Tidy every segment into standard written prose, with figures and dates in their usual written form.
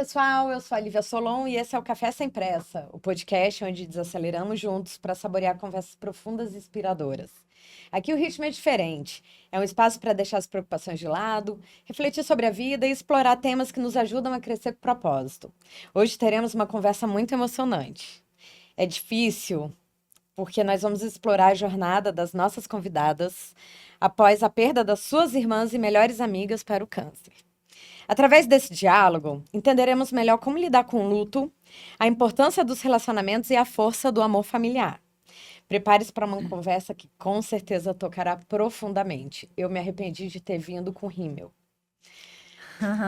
pessoal, eu sou a Lívia Solon e esse é o Café Sem Pressa, o podcast onde desaceleramos juntos para saborear conversas profundas e inspiradoras. Aqui o ritmo é diferente, é um espaço para deixar as preocupações de lado, refletir sobre a vida e explorar temas que nos ajudam a crescer com propósito. Hoje teremos uma conversa muito emocionante. É difícil, porque nós vamos explorar a jornada das nossas convidadas após a perda das suas irmãs e melhores amigas para o câncer. Através desse diálogo, entenderemos melhor como lidar com o luto, a importância dos relacionamentos e a força do amor familiar. Prepare-se para uma conversa que com certeza tocará profundamente. Eu me arrependi de ter vindo com rímel.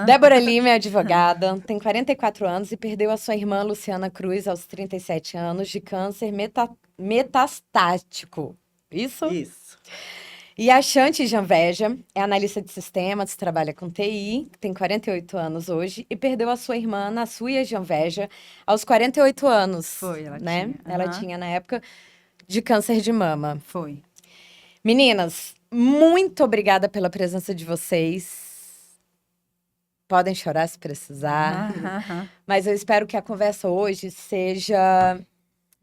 Débora Lima é advogada, tem 44 anos e perdeu a sua irmã Luciana Cruz aos 37 anos de câncer metastático. Isso? Isso. E a Shanti Janveja é analista de sistemas, trabalha com TI, tem 48 anos hoje e perdeu a sua irmã, Nasuya Janveja, aos 48 anos. Foi, ela né? tinha. Ela tinha, na época, de câncer de mama. Foi. Meninas, muito obrigada pela presença de vocês. Podem chorar se precisar. Mas eu espero que a conversa hoje seja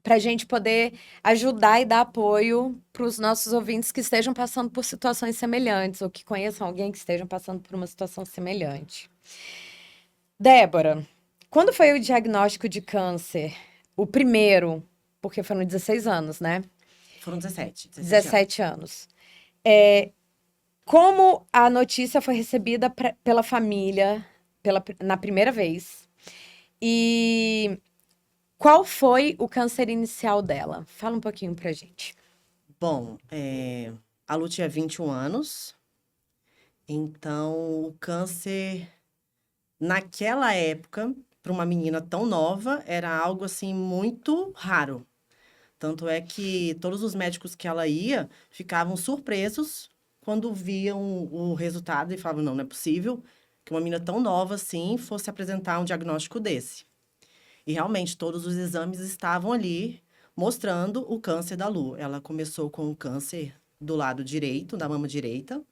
para a gente poder ajudar e dar apoio para os nossos ouvintes que estejam passando por situações semelhantes ou que conheçam alguém que esteja passando por uma situação semelhante. Débora, quando foi o diagnóstico de câncer? O primeiro, porque foram 16 anos, né? Foram 17. 17 anos. Como a notícia foi recebida pela família na primeira vez? E qual foi o câncer inicial dela? Fala um pouquinho pra gente. Bom, a Lu tinha 21 anos, então o câncer, naquela época, para uma menina tão nova, era algo assim muito raro. Tanto é que todos os médicos que ela ia ficavam surpresos quando viam o resultado e falavam, não é possível que uma menina tão nova assim fosse apresentar um diagnóstico desse. E realmente todos os exames estavam ali mostrando o câncer da Lu. Ela começou com o câncer do lado direito, da mama direita.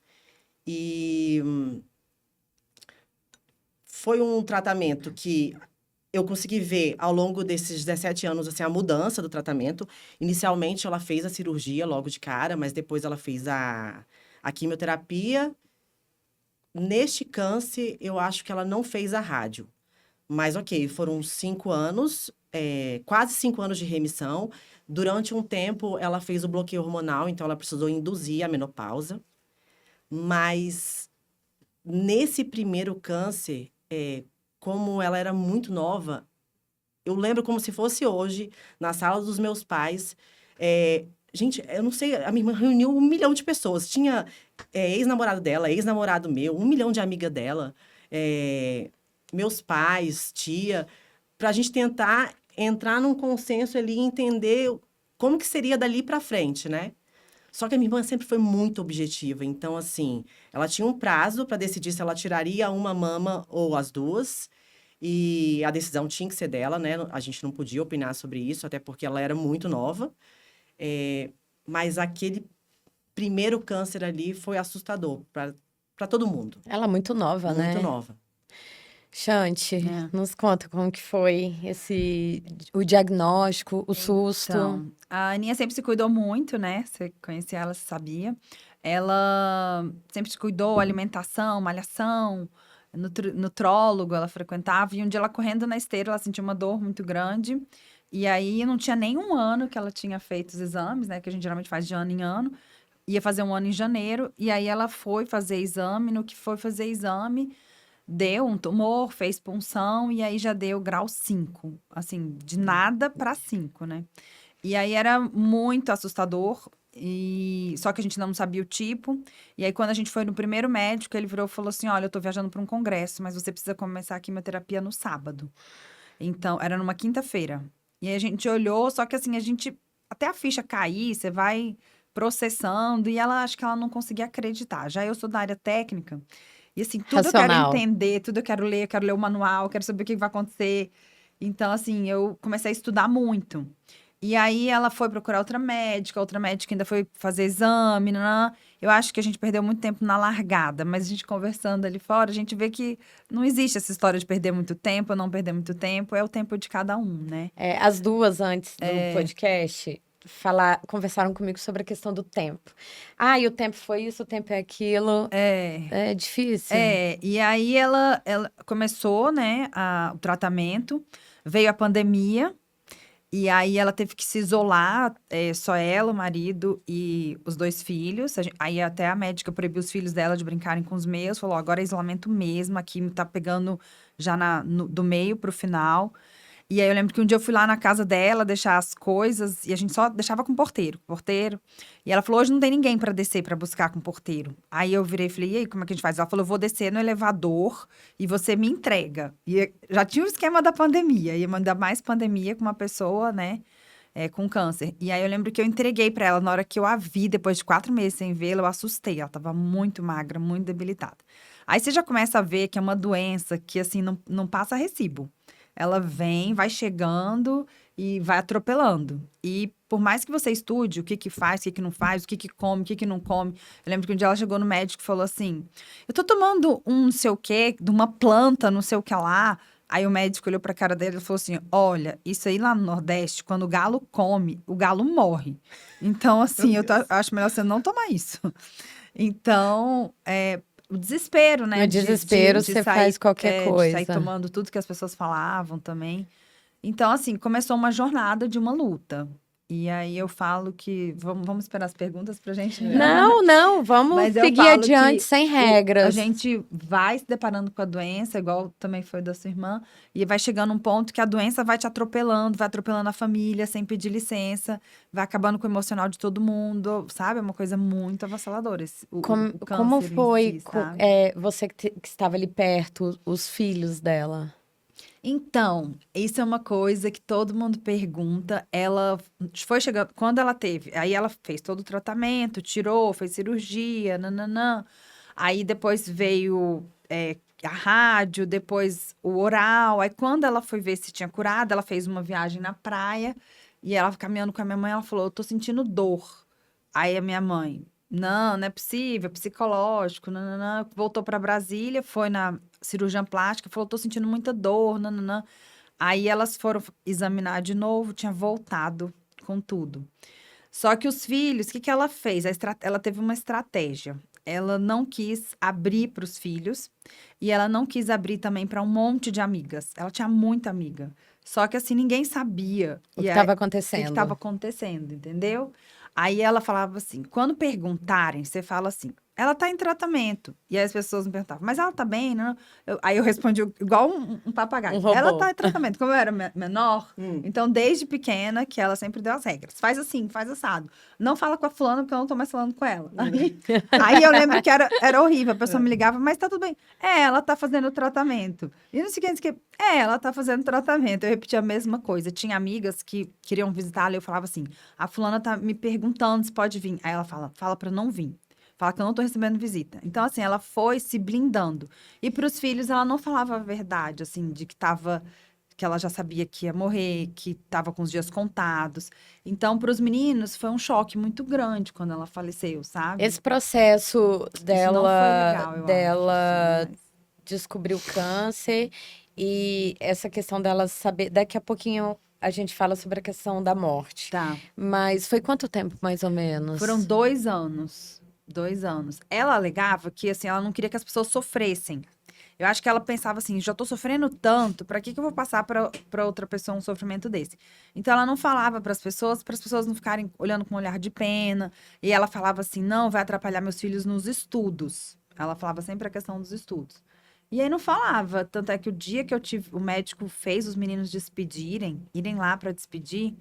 E foi um tratamento que eu consegui ver ao longo desses 17 anos assim, a mudança do tratamento. Inicialmente ela fez a cirurgia logo de cara, mas depois ela fez a quimioterapia. Neste câncer, eu acho que ela não fez a rádio. Mas, ok, foram 5 anos, quase 5 anos de remissão. Durante um tempo, ela fez o bloqueio hormonal, então ela precisou induzir a menopausa. Mas, nesse primeiro câncer, como ela era muito nova, eu lembro como se fosse hoje, na sala dos meus pais. Gente, eu não sei, a minha irmã reuniu 1 milhão de pessoas. Tinha ex-namorado dela, ex-namorado meu, 1 milhão de amiga dela. Meus pais, tia, para a gente tentar entrar num consenso ali e entender como que seria dali para frente, né? Só que a minha irmã sempre foi muito objetiva. Então, assim, ela tinha um prazo para decidir se ela tiraria uma mama ou as duas. E a decisão tinha que ser dela, né? A gente não podia opinar sobre isso, até porque ela era muito nova. Mas aquele primeiro câncer ali foi assustador para todo mundo. Ela é muito nova, né? Muito nova. Shanti, nos conta como que foi o diagnóstico, o susto. Então, a Aninha sempre se cuidou muito, né? Você conhecia ela, você sabia. Ela sempre se cuidou, alimentação, malhação, nutrólogo ela frequentava. E um dia ela correndo na esteira, ela sentiu uma dor muito grande. E aí, não tinha nem um ano que ela tinha feito os exames, né? Que a gente geralmente faz de ano em ano. Ia fazer um ano em janeiro. E aí, ela foi fazer exame. No que foi fazer exame, deu um tumor, fez punção. E aí, já deu grau 5. Assim, de nada para 5, né? E aí, era muito assustador. Só que a gente não sabia o tipo. E aí, quando a gente foi no primeiro médico, ele virou e falou assim, olha, eu tô viajando para um congresso, mas você precisa começar a quimioterapia no sábado. Então, era numa quinta-feira. E aí, a gente olhou, só que assim, até a ficha cair, você vai processando. E acho que ela não conseguia acreditar. Já eu sou da área técnica. E assim, tudo Racional. eu quero entender, tudo eu quero ler o manual, quero saber o que vai acontecer. Então, assim, eu comecei a estudar muito. E aí ela foi procurar outra médica ainda foi fazer exame, né? Eu acho que a gente perdeu muito tempo na largada, mas a gente conversando ali fora, a gente vê que não existe essa história de perder muito tempo ou não perder muito tempo, é o tempo de cada um, né? As duas, antes do podcast, conversaram comigo sobre a questão do tempo. E o tempo foi isso, o tempo é aquilo. É difícil. E aí ela começou, né, o tratamento, veio a pandemia, e aí ela teve que se isolar, só ela, o marido e os 2 filhos. Aí até a médica proibiu os filhos dela de brincarem com os meus, falou, agora é isolamento mesmo, aqui tá pegando já do meio pro final. E aí eu lembro que um dia eu fui lá na casa dela deixar as coisas e a gente só deixava com o porteiro. E ela falou: hoje não tem ninguém para descer para buscar com o porteiro. Aí eu virei e falei: e aí, como é que a gente faz? Ela falou: eu vou descer no elevador e você me entrega. E já tinha o esquema da pandemia, ia mandar mais pandemia com uma pessoa, né, com câncer. E aí eu lembro que eu entreguei para ela na hora que eu a vi, depois de 4 meses sem vê-la, eu assustei. Ela tava muito magra, muito debilitada. Aí você já começa a ver que é uma doença que, assim, não passa recibo. Ela vem, vai chegando e vai atropelando. E por mais que você estude o que faz, o que não faz, o que come, o que não come. Eu lembro que um dia ela chegou no médico e falou assim: eu tô tomando um não sei o quê, de uma planta, não sei o que lá. Aí o médico olhou pra cara dele e falou assim: olha, isso aí lá no Nordeste, quando o galo come, o galo morre. Então, assim, eu acho melhor você não tomar isso. Então, o desespero, né? No desespero, de você sair, faz qualquer de sair coisa. tomando tudo que as pessoas falavam também. Então, assim, começou uma jornada de uma luta. E aí eu falo que. Vamos esperar as perguntas pra gente. Não, vamos Mas eu seguir falo adiante que sem a regras. gente vai se deparando com a doença, igual também foi da sua irmã, e vai chegando um ponto que a doença vai te atropelando, vai atropelando a família sem pedir licença, vai acabando com o emocional de todo mundo, sabe? É uma coisa muito avassaladora, o Como câncer foi em si, sabe? você que estava ali perto, os filhos dela? Então, isso é uma coisa que todo mundo pergunta. Ela foi chegando, quando ela teve, aí ela fez todo o tratamento, tirou, fez cirurgia, nananã. Aí depois veio a rádio, depois o oral. Aí quando ela foi ver se tinha curado, ela fez uma viagem na praia e ela caminhando com a minha mãe, ela falou: eu tô sentindo dor. Aí a minha mãe, não é possível, é psicológico, nananã. Voltou para Brasília, foi na cirurgiã plástica, falou, tô sentindo muita dor, nananã. Aí elas foram examinar de novo, tinha voltado com tudo. Só que os filhos, o que ela fez? Ela teve uma estratégia. Ela não quis abrir para os filhos e ela não quis abrir também para um monte de amigas. Ela tinha muita amiga. Só que assim, ninguém sabia O que o estava que acontecendo? estava acontecendo, entendeu? Aí ela falava assim: quando perguntarem, você fala assim, ela tá em tratamento. E aí as pessoas me perguntavam, mas ela tá bem, né? Aí eu respondi igual um papagaio. Um robô. Ela tá em tratamento. Como eu era menor, então desde pequena que ela sempre deu as regras. Faz assim, faz assado. Não fala com a fulana porque eu não tô mais falando com ela. Aí eu lembro que era horrível. A pessoa me ligava, mas tá tudo bem. Ela tá fazendo o tratamento. E não sei o que, ela tá fazendo tratamento. Eu repetia a mesma coisa. Tinha amigas que queriam visitá-la e eu falava assim, a fulana tá me perguntando se pode vir. Aí ela fala pra não vir. Fala que eu não tô recebendo visita. Então, assim, ela foi se blindando. E para os filhos, ela não falava a verdade, assim, de que ela já sabia que ia morrer, que estava com os dias contados. Então, para os meninos, foi um choque muito grande quando ela faleceu, sabe? Esse processo Isso não foi legal, eu dela acho. Assim, descobrir o câncer e essa questão dela saber. Daqui a pouquinho a gente fala sobre a questão da morte. tá. Mas foi quanto tempo, mais ou menos? Foram 2 anos. 2 anos. Ela alegava que, assim, ela não queria que as pessoas sofressem. Eu acho que ela pensava assim, já tô sofrendo tanto, pra que eu vou passar pra outra pessoa um sofrimento desse? Então ela não falava para as pessoas não ficarem olhando com um olhar de pena. E ela falava assim, não, vai atrapalhar meus filhos nos estudos. Ela falava sempre a questão dos estudos. E aí não falava, tanto é que o dia que o médico fez os meninos irem lá pra despedir,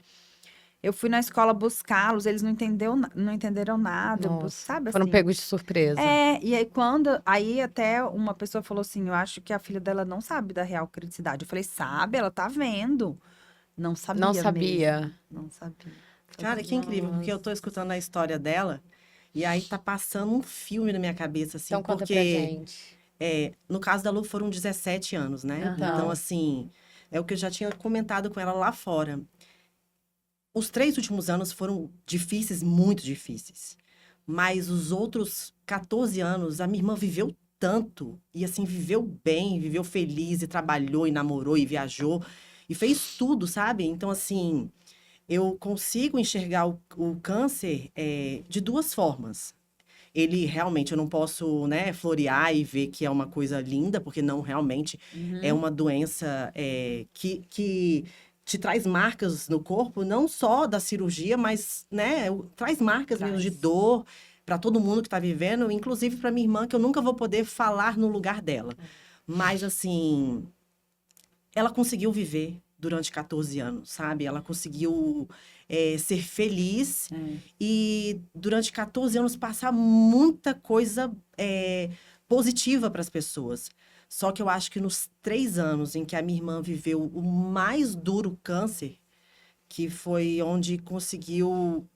eu fui na escola buscá-los, eles não entenderam nada, Nossa, sabe foram assim? pegos de surpresa. E aí até uma pessoa falou assim, eu acho que a filha dela não sabe da real criticidade. Eu falei, sabe, ela tá vendo. Não sabia Não sabia. mesmo. Não sabia. Cara, que incrível, porque eu tô escutando a história dela e aí tá passando um filme na minha cabeça, assim, Então conta pra porque gente. no caso da Lu foram 17 anos, né? Aham. Então, assim, é o que eu já tinha comentado com ela lá fora. Os 3 últimos anos foram difíceis, muito difíceis. Mas os outros 14 anos, a minha irmã viveu tanto. E assim, viveu bem, viveu feliz, e trabalhou, e namorou, e viajou. E fez tudo, sabe? Então, assim, eu consigo enxergar o câncer de 2 formas. Ele realmente, eu não posso, né, florear e ver que é uma coisa linda, porque não, realmente é uma doença que te traz marcas no corpo, não só da cirurgia, mas, né, traz marcas mesmo de Traz. dor para todo mundo que está vivendo, inclusive para minha irmã, que eu nunca vou poder falar no lugar dela. Mas, assim, ela conseguiu viver durante 14 anos, sabe? Ela conseguiu ser feliz e durante 14 anos passar muita coisa positiva para as pessoas. Só que eu acho que nos 3 anos em que a minha irmã viveu o mais duro câncer, que foi onde conseguiu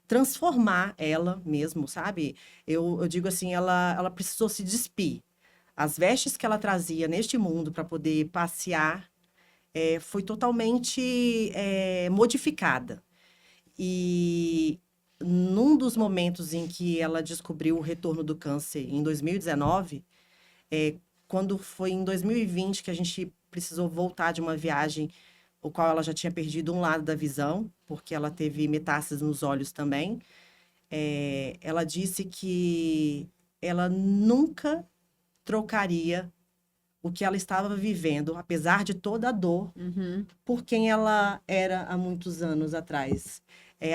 transformar ela mesmo, sabe? Eu digo assim, ela precisou se despir. As vestes que ela trazia neste mundo para poder passear foi totalmente modificada. E num dos momentos em que ela descobriu o retorno do câncer, em 2019, quando foi em 2020 que a gente precisou voltar de uma viagem, o qual ela já tinha perdido um lado da visão, porque ela teve metástases nos olhos também, ela disse que ela nunca trocaria o que ela estava vivendo, apesar de toda a dor, por quem ela era há muitos anos atrás.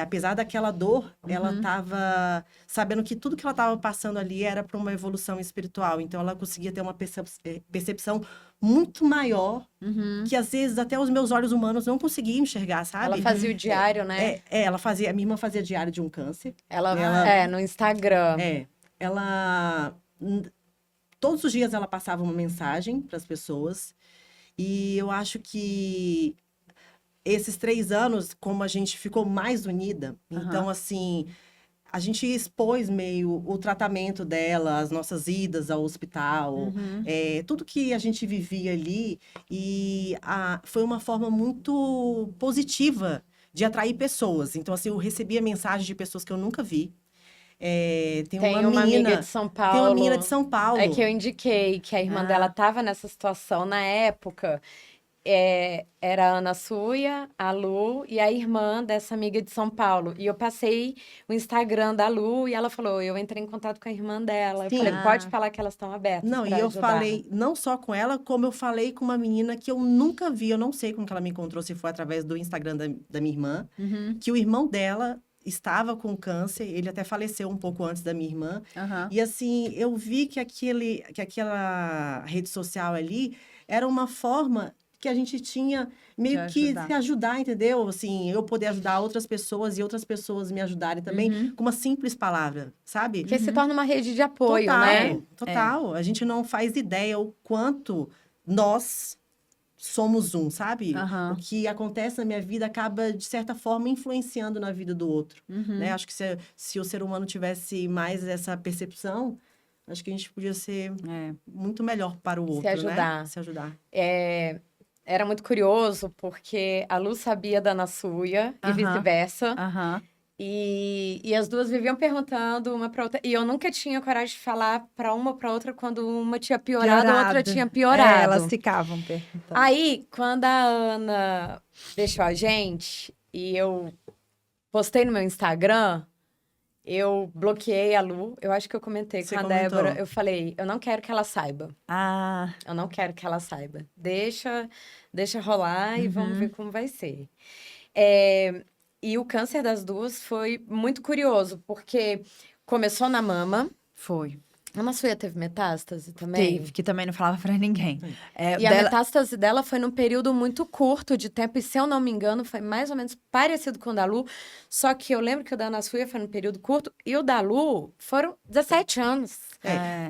Apesar daquela dor, ela estava sabendo que tudo que ela estava passando ali era para uma evolução espiritual. Então, ela conseguia ter uma percepção muito maior, que às vezes até os meus olhos humanos não conseguiam enxergar, sabe? Ela fazia o diário, né? Ela fazia, a minha irmã fazia diário de um câncer. Ela, no Instagram. Ela todos os dias ela passava uma mensagem para as pessoas. E eu acho que esses 3 anos, como a gente ficou mais unida, então, assim, a gente expôs meio o tratamento dela, as nossas idas ao hospital, tudo que a gente vivia ali. E foi uma forma muito positiva de atrair pessoas. Então, assim, eu recebia mensagens de pessoas que eu nunca vi. Tem uma amiga de São Paulo. Tem uma menina de São Paulo. É que eu indiquei que a irmã dela estava nessa situação na época. Era a Ana Suia, a Lu e a irmã dessa amiga de São Paulo. E eu passei o Instagram da Lu e ela falou: eu entrei em contato com a irmã dela. Eu Sim. falei: pode falar que elas estão abertas. Não, pra e eu ajudar. falei não só com ela, como eu falei com uma menina que eu nunca vi, eu não sei como que ela me encontrou, se foi através do Instagram da minha irmã, que o irmão dela estava com câncer, ele até faleceu um pouco antes da minha irmã. E assim, eu vi que aquela rede social ali era uma forma que a gente tinha meio que se ajudar, entendeu? Assim, eu poder ajudar outras pessoas e outras pessoas me ajudarem também com uma simples palavra, sabe? Porque se torna uma rede de apoio, Total, né? total. A gente não faz ideia o quanto nós somos um, sabe? O que acontece na minha vida acaba, de certa forma, influenciando na vida do outro. Né? Acho que se o ser humano tivesse mais essa percepção, acho que a gente podia ser muito melhor para o outro, ajudar. né? Se ajudar. Era muito curioso, porque a Lu sabia da Ana Suia e vice-versa. E as duas viviam perguntando uma pra outra. E eu nunca tinha coragem de falar pra uma ou pra outra quando uma tinha piorado, a outra tinha piorado. Elas ficavam perguntando. Aí, quando a Ana deixou a gente e eu postei no meu Instagram, eu bloqueei a Lu. Eu acho que eu comentei Você com a comentou. Débora. Eu falei: eu não quero que ela saiba. Ah, Eu não quero que ela saiba. Deixa rolar e vamos ver como vai ser. E o câncer das duas foi muito curioso, porque começou na mama. foi. A Ana Suia teve metástase também? Teve, que também não falava pra ninguém. E a metástase dela foi num período muito curto de tempo, e se eu não me engano, foi mais ou menos parecido com o da Lu, só que eu lembro que o da Ana Suia foi num período curto, e o da Lu foram 17 anos.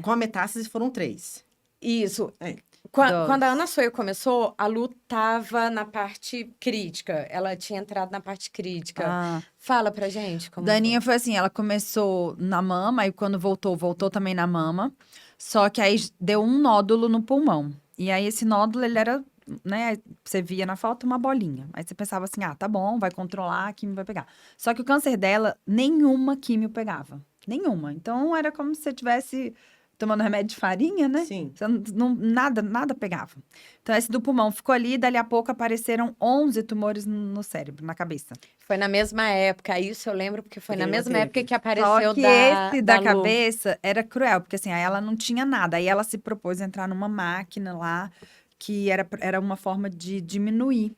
Com a metástase foram 3. Isso. 2. Quando a Ana Suia começou, a Lu tava na parte crítica. Ela tinha entrado na parte crítica. Fala pra gente como Daninha foi assim, ela começou na mama, e quando voltou também na mama. Só que aí deu um nódulo no pulmão. E aí esse nódulo, ele era né? Você via na foto uma bolinha. Aí você pensava assim, tá bom, vai controlar, a químio vai pegar. Só que o câncer dela, nenhuma químio pegava. Nenhuma. Então, era como se você tivesse tomando remédio de farinha, né? Sim. Você nada pegava. Então, esse do pulmão ficou ali, dali a pouco apareceram 11 tumores no cérebro, na cabeça. Foi na mesma época, isso eu lembro, porque foi Porque na ela mesma teve. época que Só apareceu que da esse da Lu. cabeça era cruel, porque assim, aí ela não tinha nada. Aí ela se propôs a entrar numa máquina lá, que era uma forma de diminuir.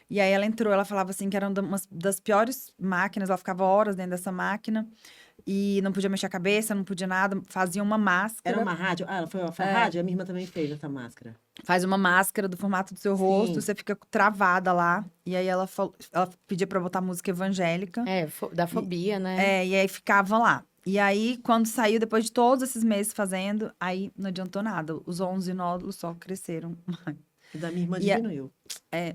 E aí ela entrou, ela falava assim que era uma das piores máquinas, ela ficava horas dentro dessa máquina e não podia mexer a cabeça, não podia nada, fazia uma máscara. Era uma rádio? Ah, ela foi a rádio? A minha irmã também fez essa máscara. Faz uma máscara do formato do seu rosto, Sim. você fica travada lá. E aí ela pedia pra botar música evangélica. Da fobia, né? E aí ficava lá. E aí, quando saiu, depois de todos esses meses fazendo, aí não adiantou nada. Os 11 nódulos só cresceram mais. O da minha irmã E a- diminuiu.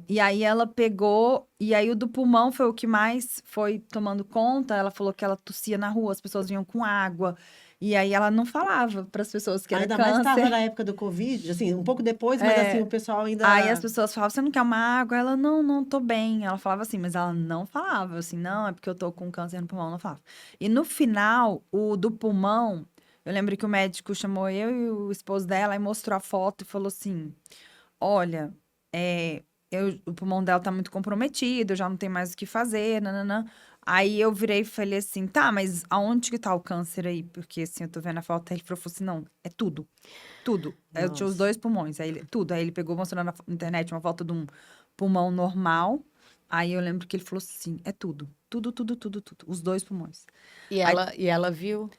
E aí ela pegou, e aí o do pulmão foi o que mais foi tomando conta. Ela falou que ela tossia na rua, as pessoas vinham com água. E aí ela não falava para as pessoas que era Ainda mais estava câncer. na época do Covid, assim, um pouco depois, mas assim, o pessoal ainda. Aí as pessoas falavam, você não quer uma água? Ela, não, tô bem. Ela falava assim, mas ela não falava assim, não, é porque eu tô com câncer no pulmão, não falava. E no final, o do pulmão, eu lembro que o médico chamou eu e o esposo dela e mostrou a foto e falou assim, olha, o pulmão dela tá muito comprometido, já não tem mais o que fazer, nananã. Aí eu virei e falei assim, tá, mas aonde que tá o câncer aí? Porque assim, eu tô vendo a foto, aí ele falou assim, não, é tudo. Tudo. Aí eu tinha os Nossa. 2 pulmões, tudo. Aí ele pegou mostrando na internet uma foto de um pulmão normal. Aí eu lembro que ele falou assim, é tudo. Tudo, tudo, tudo, tudo. Os 2 pulmões. E ela viu?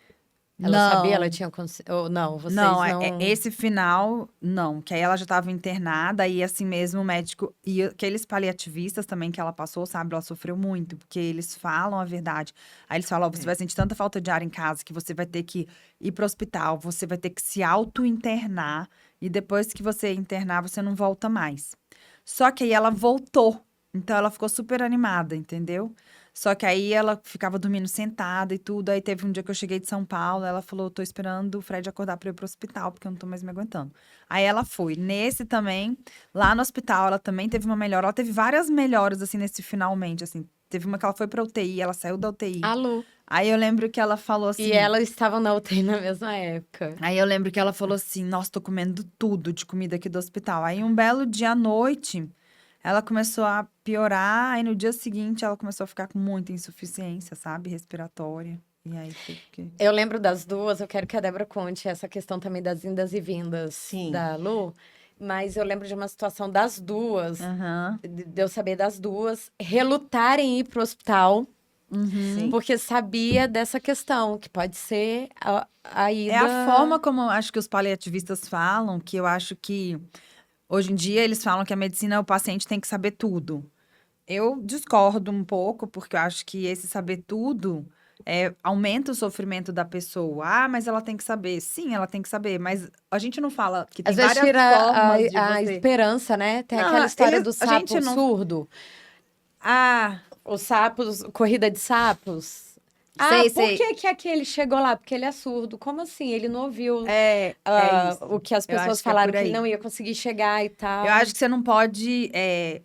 Ela Não. sabia? Ela tinha ou não, vocês Não, não... esse final, não. Que aí ela já estava internada e assim mesmo o médico... E aqueles paliativistas também que ela passou, sabe? Ela sofreu muito, porque eles falam a verdade. Aí eles falam, ó, você vai sentir tanta falta de ar em casa que você vai ter que ir pro hospital, você vai ter que se auto-internar e depois que você internar, você não volta mais. Só que aí ela voltou. Então ela ficou super animada, entendeu? Só que aí ela ficava dormindo sentada e tudo. Aí teve um dia que eu cheguei de São Paulo, ela falou: tô esperando o Fred acordar pra eu ir pro hospital, porque eu não tô mais me aguentando. Aí ela foi. Nesse também, lá no hospital, ela também teve uma melhora. Ela teve várias melhoras, assim, nesse finalmente, assim. Teve uma que ela foi pra UTI, ela saiu da UTI. A Lu. Aí eu lembro que ela falou assim. E elas estavam na UTI na mesma época. Aí eu lembro que ela falou assim: nossa, tô comendo tudo de comida aqui do hospital. Aí um belo dia à noite, ela começou a piorar. Aí no dia seguinte, ela começou a ficar com muita insuficiência, sabe? Respiratória. E aí teve que. Eu lembro das duas, eu quero que a Débora conte essa questão também das indas e vindas Sim. da Lu. Mas eu lembro de uma situação das duas, Aham. de eu saber das duas, relutarem ir pro hospital, Sim. porque sabia dessa questão, que pode ser a ida... É a forma como eu acho que os paliativistas falam, que eu acho que hoje em dia eles falam que a medicina, o paciente tem que saber tudo. Eu discordo um pouco, porque eu acho que esse saber tudo aumenta o sofrimento da pessoa. Ah, mas ela tem que saber. Sim, ela tem que saber, mas a gente não fala que tem Às vezes várias tira formas de a você... esperança, né? Tem Não, aquela história do a gente sapo não- surdo. Ah, Os sapos, corrida de sapos. Sei, Por sei. que aquele chegou lá? Porque ele é surdo. Como assim? Ele não ouviu é isso. o que as Eu pessoas acho que é falaram, por que ele aí. não ia conseguir chegar e tal. Eu acho que você não pode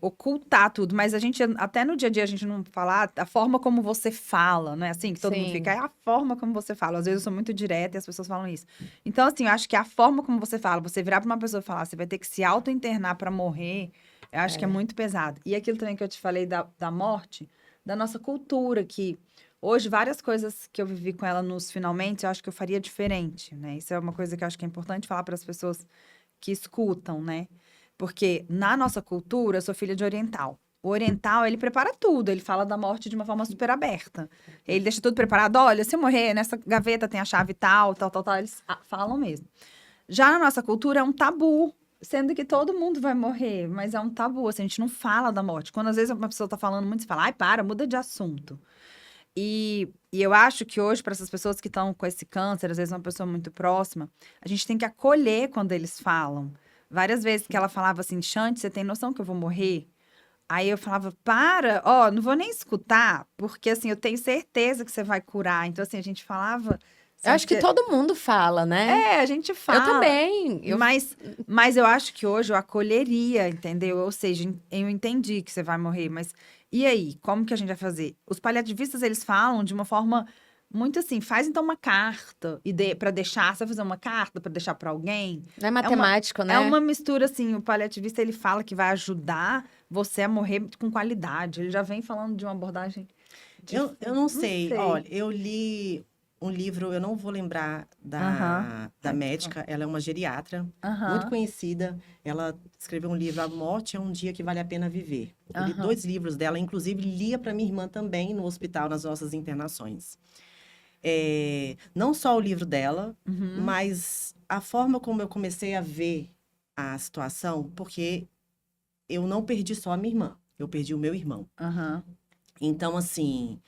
ocultar tudo, mas a gente, até no dia a dia, a gente não falar a forma como você fala, não é assim que todo mundo Sim. fica, é a forma como você fala. Às vezes eu sou muito direta e as pessoas falam isso. Então, assim, eu acho que a forma como você fala, você virar pra uma pessoa e falar, você vai ter que se auto-internar pra morrer, eu acho que é muito pesado. E aquilo também que eu te falei da morte, da nossa cultura, que hoje várias coisas que eu vivi com ela nos finalmente, eu acho que eu faria diferente, né? Isso é uma coisa que eu acho que é importante falar para as pessoas que escutam, né? Porque na nossa cultura, eu sou filha de oriental. O oriental, ele prepara tudo, ele fala da morte de uma forma super aberta. Ele deixa tudo preparado. Olha, se eu morrer, nessa gaveta tem a chave tal, tal, tal, tal. Eles falam mesmo. Já na nossa cultura, é um tabu. Sendo que todo mundo vai morrer, mas é um tabu. Assim, a gente não fala da morte. Quando às vezes uma pessoa tá falando muito, você fala, ai, para, muda de assunto. E eu acho que hoje, para essas pessoas que estão com esse câncer, às vezes uma pessoa muito próxima, a gente tem que acolher quando eles falam. Várias vezes que ela falava assim, Xande, você tem noção que eu vou morrer? Aí eu falava, para, ó, não vou nem escutar, porque assim, eu tenho certeza que você vai curar. Então, assim, a gente falava Eu acho que todo mundo fala, né? É, a gente fala. Eu também. Mas eu acho que hoje eu acolheria, entendeu? Ou seja, eu entendi que você vai morrer, mas e aí? Como que a gente vai fazer? Os paliativistas, eles falam de uma forma muito assim, faz então uma carta para deixar, você vai fazer uma carta para deixar para alguém? Não é matemático, né? É uma mistura assim, o paliativista ele fala que vai ajudar você a morrer com qualidade. Ele já vem falando de uma abordagem Eu não sei. Olha, eu li um livro, eu não vou lembrar da médica, ela é uma geriatra, muito conhecida. Ela escreveu um livro, A Morte é um Dia que Vale a Pena Viver. Eu li 2 livros dela, inclusive lia para minha irmã também no hospital, nas nossas internações. Não só o livro dela, mas a forma como eu comecei a ver a situação, porque eu não perdi só a minha irmã, eu perdi o meu irmão. Então, assim,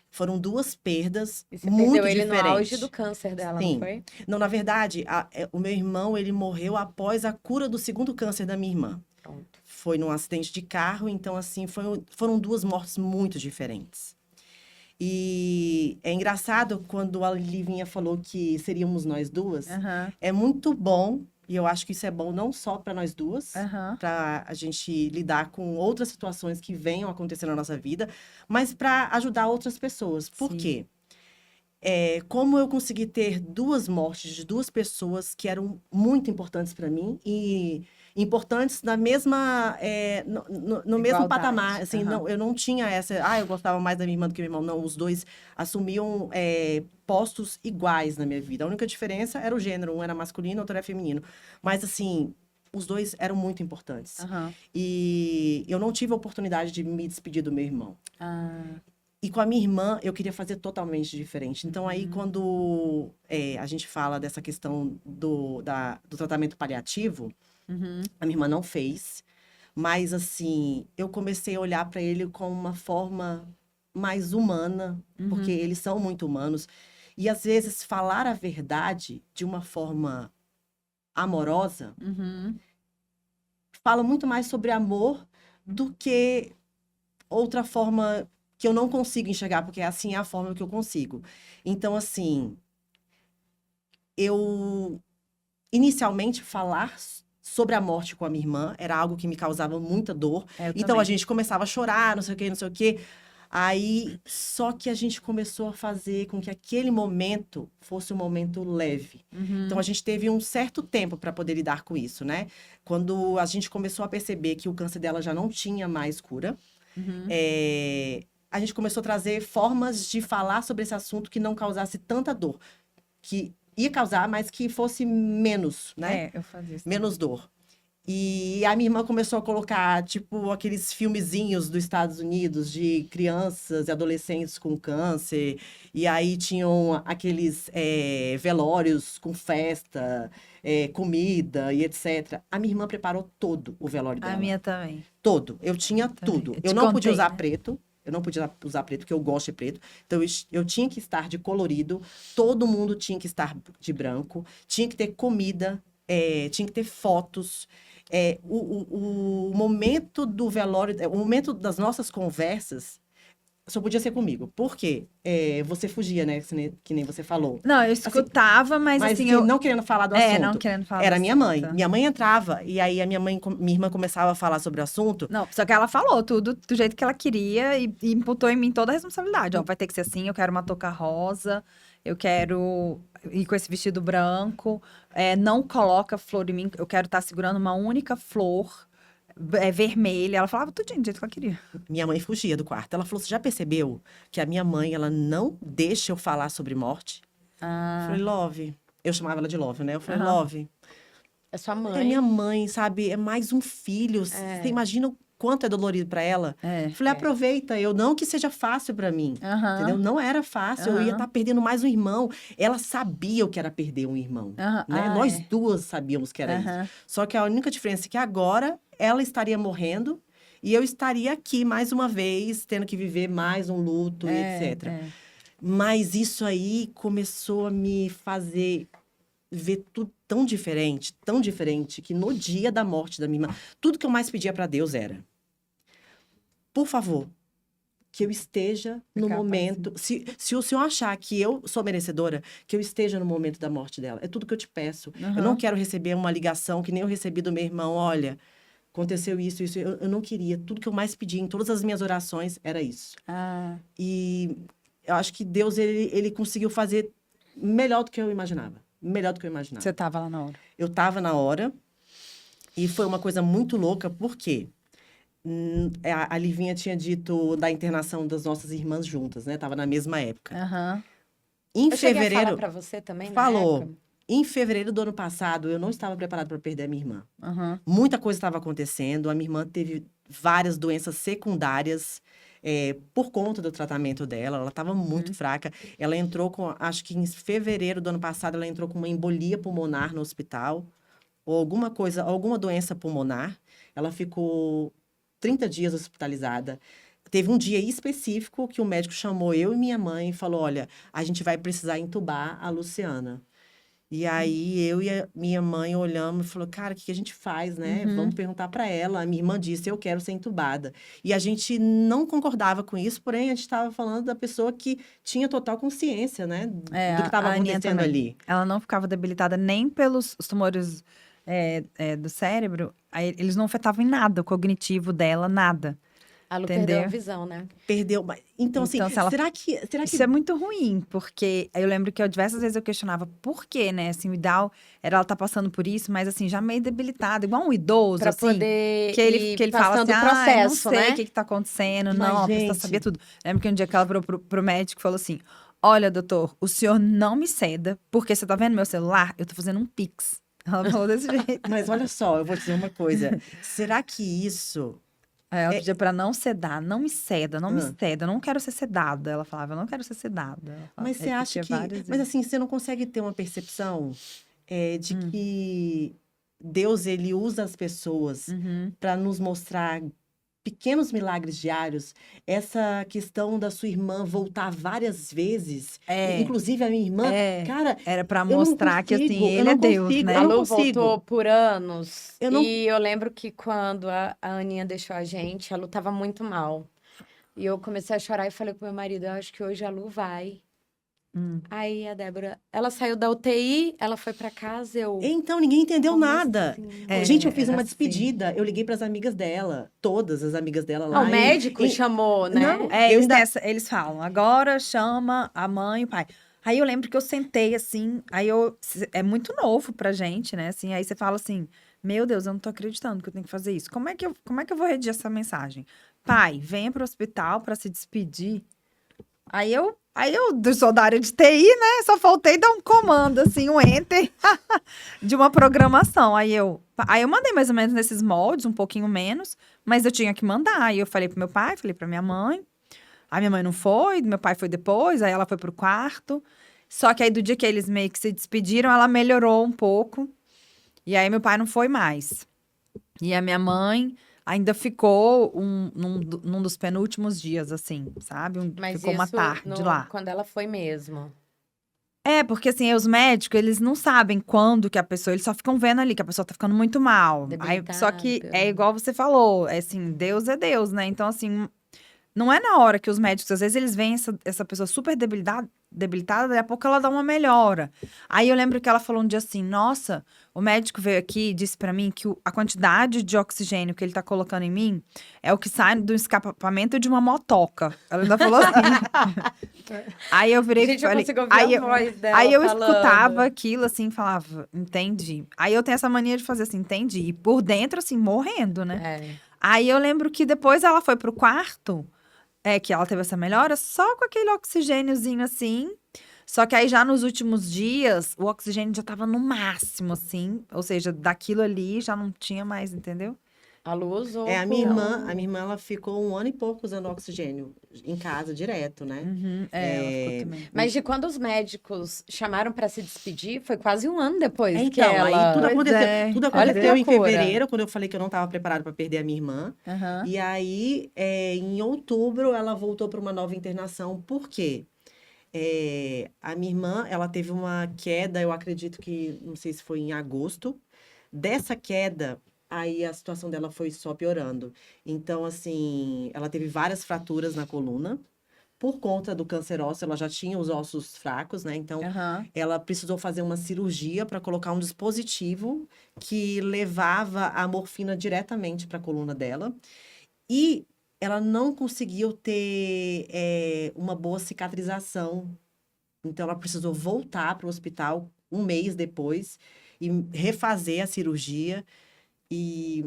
foram 2 perdas E você muito perdeu ele diferentes. no auge do câncer dela, Sim. não foi? Não, na verdade, o meu irmão, ele morreu após a cura do 2º câncer da minha irmã. Pronto. Foi num acidente de carro, então, assim, foram 2 mortes muito diferentes. E é engraçado quando a Livinha falou que seríamos nós 2. É muito bom, e eu acho que isso é bom não só para nós 2, para a gente lidar com outras situações que venham acontecer na nossa vida, mas para ajudar outras pessoas. Por quê? Como eu consegui ter 2 mortes de 2 pessoas que eram muito importantes para mim e importantes na mesma no mesmo patamar, assim, não, eu não tinha essa, eu gostava mais da minha irmã do que do meu irmão, não, os 2 assumiam postos iguais na minha vida. A única diferença era o gênero, um era masculino, outro era feminino, mas assim, os 2 eram muito importantes. E eu não tive a oportunidade de me despedir do meu irmão. E com a minha irmã, eu queria fazer totalmente diferente. Então, aí, quando a gente fala dessa questão do tratamento paliativo, a minha irmã não fez. Mas, assim, eu comecei a olhar para ele com uma forma mais humana, porque eles são muito humanos. E, às vezes, falar a verdade de uma forma amorosa fala muito mais sobre amor do que outra forma que eu não consigo enxergar, porque assim é a forma que eu consigo. Então, assim, eu inicialmente falar sobre a morte com a minha irmã era algo que me causava muita dor. Então, a gente começava a chorar, não sei o quê, não sei o quê. Aí, só que a gente começou a fazer com que aquele momento fosse um momento leve. Então, a gente teve um certo tempo para poder lidar com isso, né? Quando a gente começou a perceber que o câncer dela já não tinha mais cura, a gente começou a trazer formas de falar sobre esse assunto que não causasse tanta dor. Que ia causar, mas que fosse menos, né? Eu fazia isso. Menos dor. E a minha irmã começou a colocar, tipo, aqueles filmezinhos dos Estados Unidos de crianças e adolescentes com câncer. E aí tinham aqueles velórios com festa, comida e etc. A minha irmã preparou todo o velório dela. A minha também. Todo. Eu tinha tudo. Eu não podia usar preto. Eu não podia usar preto, porque eu gosto de preto. Então, eu tinha que estar de colorido. Todo mundo tinha que estar de branco. Tinha que ter comida. Tinha que ter fotos. O momento do velório, o momento das nossas conversas, só podia ser comigo. Por quê? Você fugia, né? Que nem você falou. Não, eu escutava, mas assim... eu não querendo falar do assunto. não querendo falar Era do minha mãe. assunto. Minha mãe entrava, e aí minha irmã começava a falar sobre o assunto. Não, só que ela falou tudo do jeito que ela queria e imputou em mim toda a responsabilidade. Ó, vai ter que ser assim, eu quero uma touca rosa, eu quero ir com esse vestido branco, não coloca flor em mim, eu quero estar segurando uma única flor vermelha. Ela falava tudo do jeito que ela queria. Minha mãe fugia do quarto. Ela falou, você já percebeu que a minha mãe, ela não deixa eu falar sobre morte? Eu falei, Love. Eu chamava ela de Love, né? Eu falei, Love. É sua mãe. É minha mãe, sabe? É mais um filho. Você imagina o quanto é dolorido para ela? Eu falei, aproveita. Eu não que seja fácil para mim. Entendeu? Não era fácil. Eu ia estar perdendo mais um irmão. Ela sabia o que era perder um irmão. Né? Nós 2 sabíamos que era isso. Só que a única diferença é que agora ela estaria morrendo e eu estaria aqui mais uma vez, tendo que viver mais um luto, etc. Mas isso aí começou a me fazer ver tudo tão diferente, que no dia da morte da minha irmã, tudo que eu mais pedia para Deus era: por favor, que eu esteja no capaz, momento. Se o senhor achar que eu sou merecedora, que eu esteja no momento da morte dela. É tudo que eu te peço. Eu não quero receber uma ligação que nem eu recebi do meu irmão. Olha, aconteceu isso, isso. Eu não queria. Tudo que eu mais pedi em todas as minhas orações era isso. Ah, E eu acho que Deus, ele conseguiu fazer melhor do que eu imaginava. Melhor do que eu imaginava. você tava lá na hora. Eu tava na hora e foi uma coisa muito louca, porque a Livinha tinha dito da internação das nossas irmãs juntas, né? Tava na mesma época. Aham. Em Eu cheguei a falar fevereiro, pra você também na falou. época. Em fevereiro do ano passado, eu não estava preparada para perder a minha irmã. Aham. Muita coisa estava acontecendo. A minha irmã teve várias doenças secundárias por conta do tratamento dela. Ela estava muito fraca. Ela entrou com, acho que em fevereiro do ano passado, ela entrou com uma embolia pulmonar no hospital, ou alguma coisa, alguma doença pulmonar. Ela ficou 30 dias hospitalizada. Teve um dia específico que o médico chamou eu e minha mãe e falou: olha, a gente vai precisar entubar a Luciana. E aí eu e a minha mãe olhamos e falou: cara, o que a gente faz, né? Vamos perguntar para ela. A minha irmã disse: eu quero ser entubada. E a gente não concordava com isso, porém a gente estava falando da pessoa que tinha total consciência, né? Do que estava a Aninha acontecendo também. ali. Ela não ficava debilitada nem pelos os tumores do cérebro. Aí, eles não afetavam em nada o cognitivo dela, nada. A Lu Entendeu? perdeu a visão, né? Perdeu. Então, assim, Então, se ela- será que Isso é muito ruim, porque eu lembro que diversas vezes eu questionava por quê, né? Assim, o ideal era ela estar passando por isso, mas assim, já meio debilitada, igual um idoso, Pra assim. poder Que ele, ir que ele fala passando assim, o processo, eu não sei né? o que tá acontecendo. Mas, não, a pessoa gente- sabia tudo. Lembro que um dia que ela virou pro médico e falou assim, olha, doutor, o senhor não me ceda, porque você tá vendo meu celular? Eu tô fazendo um Pix. Ela falou desse jeito. Mas olha só, eu vou dizer uma coisa. Será que isso... Aí ela pedia pra não sedar, não me ceda, não me Ah. ceda, eu não quero ser sedada. Ela falava, eu não quero ser sedada. Ela falava, Mas você acha repetia que... várias Mas vezes. assim, você não consegue ter uma percepção de que Deus, ele usa as pessoas Uhum. para nos mostrar pequenos milagres diários? Essa questão da sua irmã voltar várias vezes. É. Inclusive, a minha irmã... É, Cara, era pra eu não mostrar que, assim, consigo, eu ele não é Deus, consigo, né? eu A não Lu consigo. voltou por anos. Eu não- E eu lembro que quando a Aninha deixou a gente, a Lu tava muito mal. E eu comecei a chorar e falei pro meu marido, eu acho que hoje a Lu vai. Aí a Débora, ela saiu da UTI, ela foi pra casa, eu... Então, ninguém entendeu Como nada. assim? É, Gente, eu fiz era uma assim. despedida. Eu liguei para as amigas dela, todas as amigas dela lá. Ah, o médico chamou, né? Não, É, eu eles, ainda... eles falam, agora chama a mãe e o pai. Aí eu lembro que eu sentei assim, é muito novo pra gente, né? Assim, aí você fala assim, meu Deus, eu não tô acreditando que eu tenho que fazer isso. Como é que eu vou redigir essa mensagem? Pai, venha pro hospital pra se despedir. Aí eu sou da área de TI, né? Só faltei dar um comando, assim, um enter de uma programação. Aí eu mandei mais ou menos nesses moldes, um pouquinho menos, mas eu tinha que mandar. Aí eu falei pro meu pai, falei pra minha mãe. Aí minha mãe não foi, meu pai foi depois, aí ela foi pro quarto. Só que aí do dia que eles meio que se despediram, ela melhorou um pouco. E aí meu pai não foi mais. E a minha mãe ainda ficou num dos penúltimos dias, assim, sabe? Mas Ficou uma isso tarde lá. quando ela foi mesmo. É, porque assim, os médicos, eles não sabem quando que a pessoa, eles só ficam vendo ali que a pessoa tá ficando muito mal. Aí, só que Debilitada. é igual você falou, é assim, Deus é Deus, né? Então, assim, não é na hora que os médicos, às vezes, eles veem essa pessoa super debilitada, daqui a pouco ela dá uma melhora. Aí eu lembro que ela falou um dia assim, nossa, o médico veio aqui e disse pra mim que a quantidade de oxigênio que ele tá colocando em mim é o que sai do escapamento de uma motoca. Ela ainda falou assim. Aí eu virei e Gente, eu falei... consigo ouvir Aí a voz dela Aí eu falando. escutava aquilo assim, falava, entendi. Aí eu tenho essa mania de fazer assim, entendi. E por dentro, assim, morrendo, né? É. Aí eu lembro que depois ela foi pro quarto, que ela teve essa melhora, só com aquele oxigêniozinho assim. Só que aí já nos últimos dias, o oxigênio já tava no máximo, assim. Ou seja, daquilo ali já não tinha mais, entendeu? A Lu usou. A minha irmã, ela ficou 1 ano e pouco usando oxigênio em casa, direto, né? Ela ficou também. Mas de quando os médicos chamaram pra se despedir, foi quase um ano depois que Então, ela... aí tudo Pois aconteceu, é. tudo Olha que aconteceu em loucura. fevereiro, quando eu falei que eu não estava preparada para perder a minha irmã. Aham. E aí, em outubro, ela voltou para uma nova internação. Por quê? A minha irmã, ela teve uma queda, eu acredito que, não sei se foi em agosto. Dessa queda, aí a situação dela foi só piorando. Então, assim, ela teve várias fraturas na coluna. Por conta do câncer ósseo, ela já tinha os ossos fracos, né? Então, Aham. ela precisou fazer uma cirurgia para colocar um dispositivo que levava a morfina diretamente para a coluna dela. E ela não conseguiu ter uma boa cicatrização. Então, ela precisou voltar para o hospital um mês depois e refazer a cirurgia. E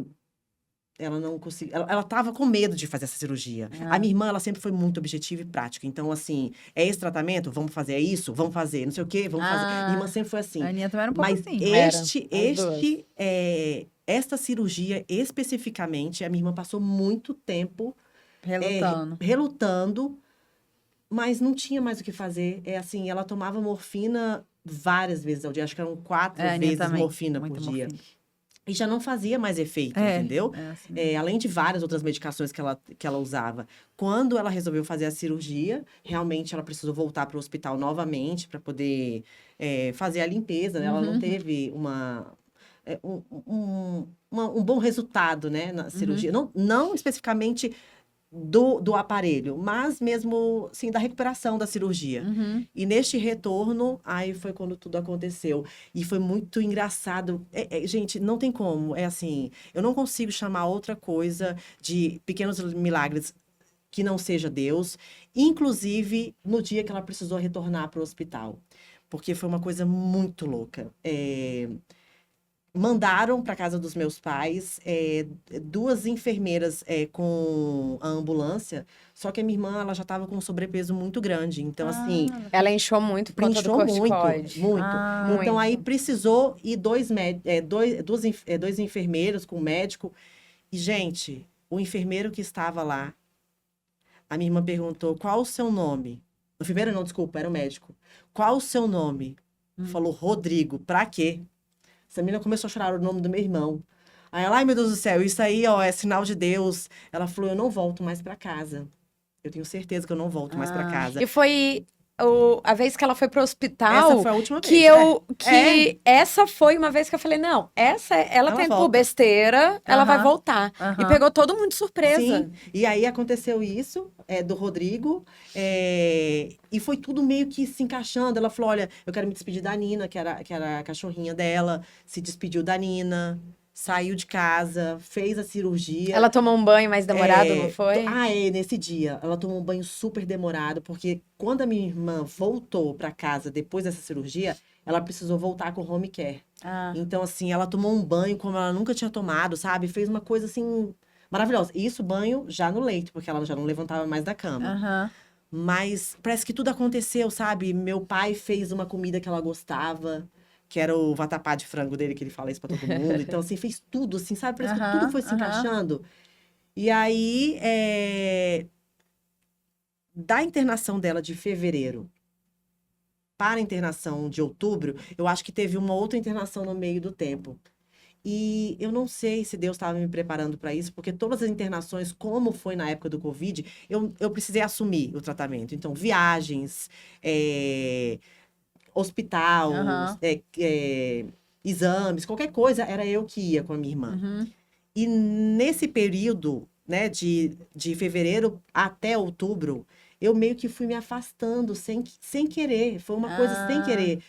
ela não conseguia. Ela estava com medo de fazer essa cirurgia. A Ah. minha irmã, ela sempre foi muito objetiva e prática. Então, assim, é esse tratamento? Vamos fazer isso? Vamos fazer. Não sei o quê, vamos fazer. Minha irmã sempre foi assim. A Aninha também era um pouco Mas assim. Era, as duas. esta cirurgia especificamente, a minha irmã passou muito tempo Relutando. relutando, mas não tinha mais o que fazer. É assim, ela tomava morfina várias vezes ao dia. Acho que eram 4 A Aninha vezes também. morfina por Muita dia. morfina. E já não fazia mais efeito, É, entendeu? é assim. Além de várias outras medicações que ela usava. Quando ela resolveu fazer a cirurgia, realmente ela precisou voltar para o hospital novamente para poder fazer a limpeza, né? Ela não teve um bom resultado, né, na cirurgia. Não especificamente do aparelho, mas mesmo, assim, da recuperação da cirurgia. E neste retorno, aí foi quando tudo aconteceu. E foi muito engraçado. Gente, não tem como. É assim, eu não consigo chamar outra coisa de pequenos milagres que não seja Deus, inclusive no dia que ela precisou retornar para o hospital. Porque foi uma coisa muito louca. Mandaram para casa dos meus pais 2 enfermeiras com a ambulância, só que a minha irmã ela já estava com um sobrepeso muito grande. Então, assim, Ela inchou muito por conta do inchou muito, corticoide. muito. Ah, Então, aí muito. precisou ir dois enfermeiros com o médico. E, gente, o enfermeiro que estava lá, a minha irmã perguntou: qual o seu nome? O enfermeiro não, desculpa, era o médico. Qual o seu nome? Falou: Rodrigo. Pra quê? Essa menina começou a chorar o nome do meu irmão. Aí ela, ai meu Deus do céu, isso aí, ó, é sinal de Deus. Ela falou: eu não volto mais pra casa. Eu tenho certeza que eu não volto mais pra Ah. casa. E foi a vez que ela foi pro Essa hospital foi a última que vez. essa foi uma vez que eu falei, não, ela tá indo por volta. besteira, ela vai Aham. voltar. E Aham. pegou todo mundo de surpresa. Sim, e aí aconteceu isso do Rodrigo, e foi tudo meio que se encaixando. Ela falou: olha, eu quero me despedir da Nina, que era a cachorrinha dela, se despediu da Nina, saiu de casa, fez a cirurgia. Ela tomou um banho mais demorado, não foi? Nesse dia. Ela tomou um banho super demorado, porque quando a minha irmã voltou para casa depois dessa cirurgia, ela precisou voltar com home care. Ah. Então, assim, ela tomou um banho como ela nunca tinha tomado, sabe? Fez uma coisa, assim, maravilhosa. Isso, banho já no leito, porque ela já não levantava mais da cama. Aham. Mas parece que tudo aconteceu, sabe? Meu pai fez uma comida que ela gostava, que era o vatapá de frango dele, que ele fala isso pra todo mundo. Então, assim, fez tudo, assim, sabe? Parece que tudo foi se encaixando. E aí, da internação dela de fevereiro para a internação de outubro, eu acho que teve uma outra internação no meio do tempo. E eu não sei se Deus estava me preparando para isso, porque todas as internações, como foi na época do Covid, eu precisei assumir o tratamento. Então, viagens, hospital, Aham. exames, qualquer coisa, era eu que ia com a minha irmã. Uhum. E nesse período, né, de fevereiro até outubro, eu meio que fui me afastando sem querer. Foi uma coisa sem querer.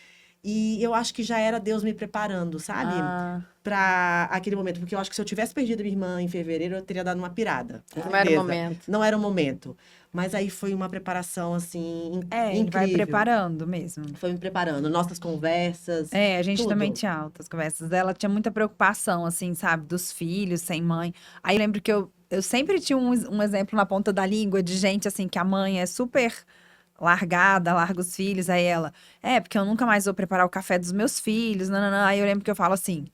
E eu acho que já era Deus me preparando, sabe? Ah. Pra aquele momento. Porque eu acho que se eu tivesse perdido minha irmã em fevereiro, eu teria dado uma pirada. Com Não era o certeza. momento. Não era o momento. Mas aí foi uma preparação, assim, Ele vai incrível. preparando mesmo. Foi me preparando. Nossas conversas. A gente tudo. também tinha altas conversas dela, tinha muita preocupação, assim, sabe, dos filhos sem mãe. Aí eu lembro que eu sempre tinha um exemplo na ponta da língua de gente, assim, que a mãe é super largada, larga os filhos, aí ela, porque eu nunca mais vou preparar o café dos meus filhos, nananã. Aí eu lembro que eu falo assim,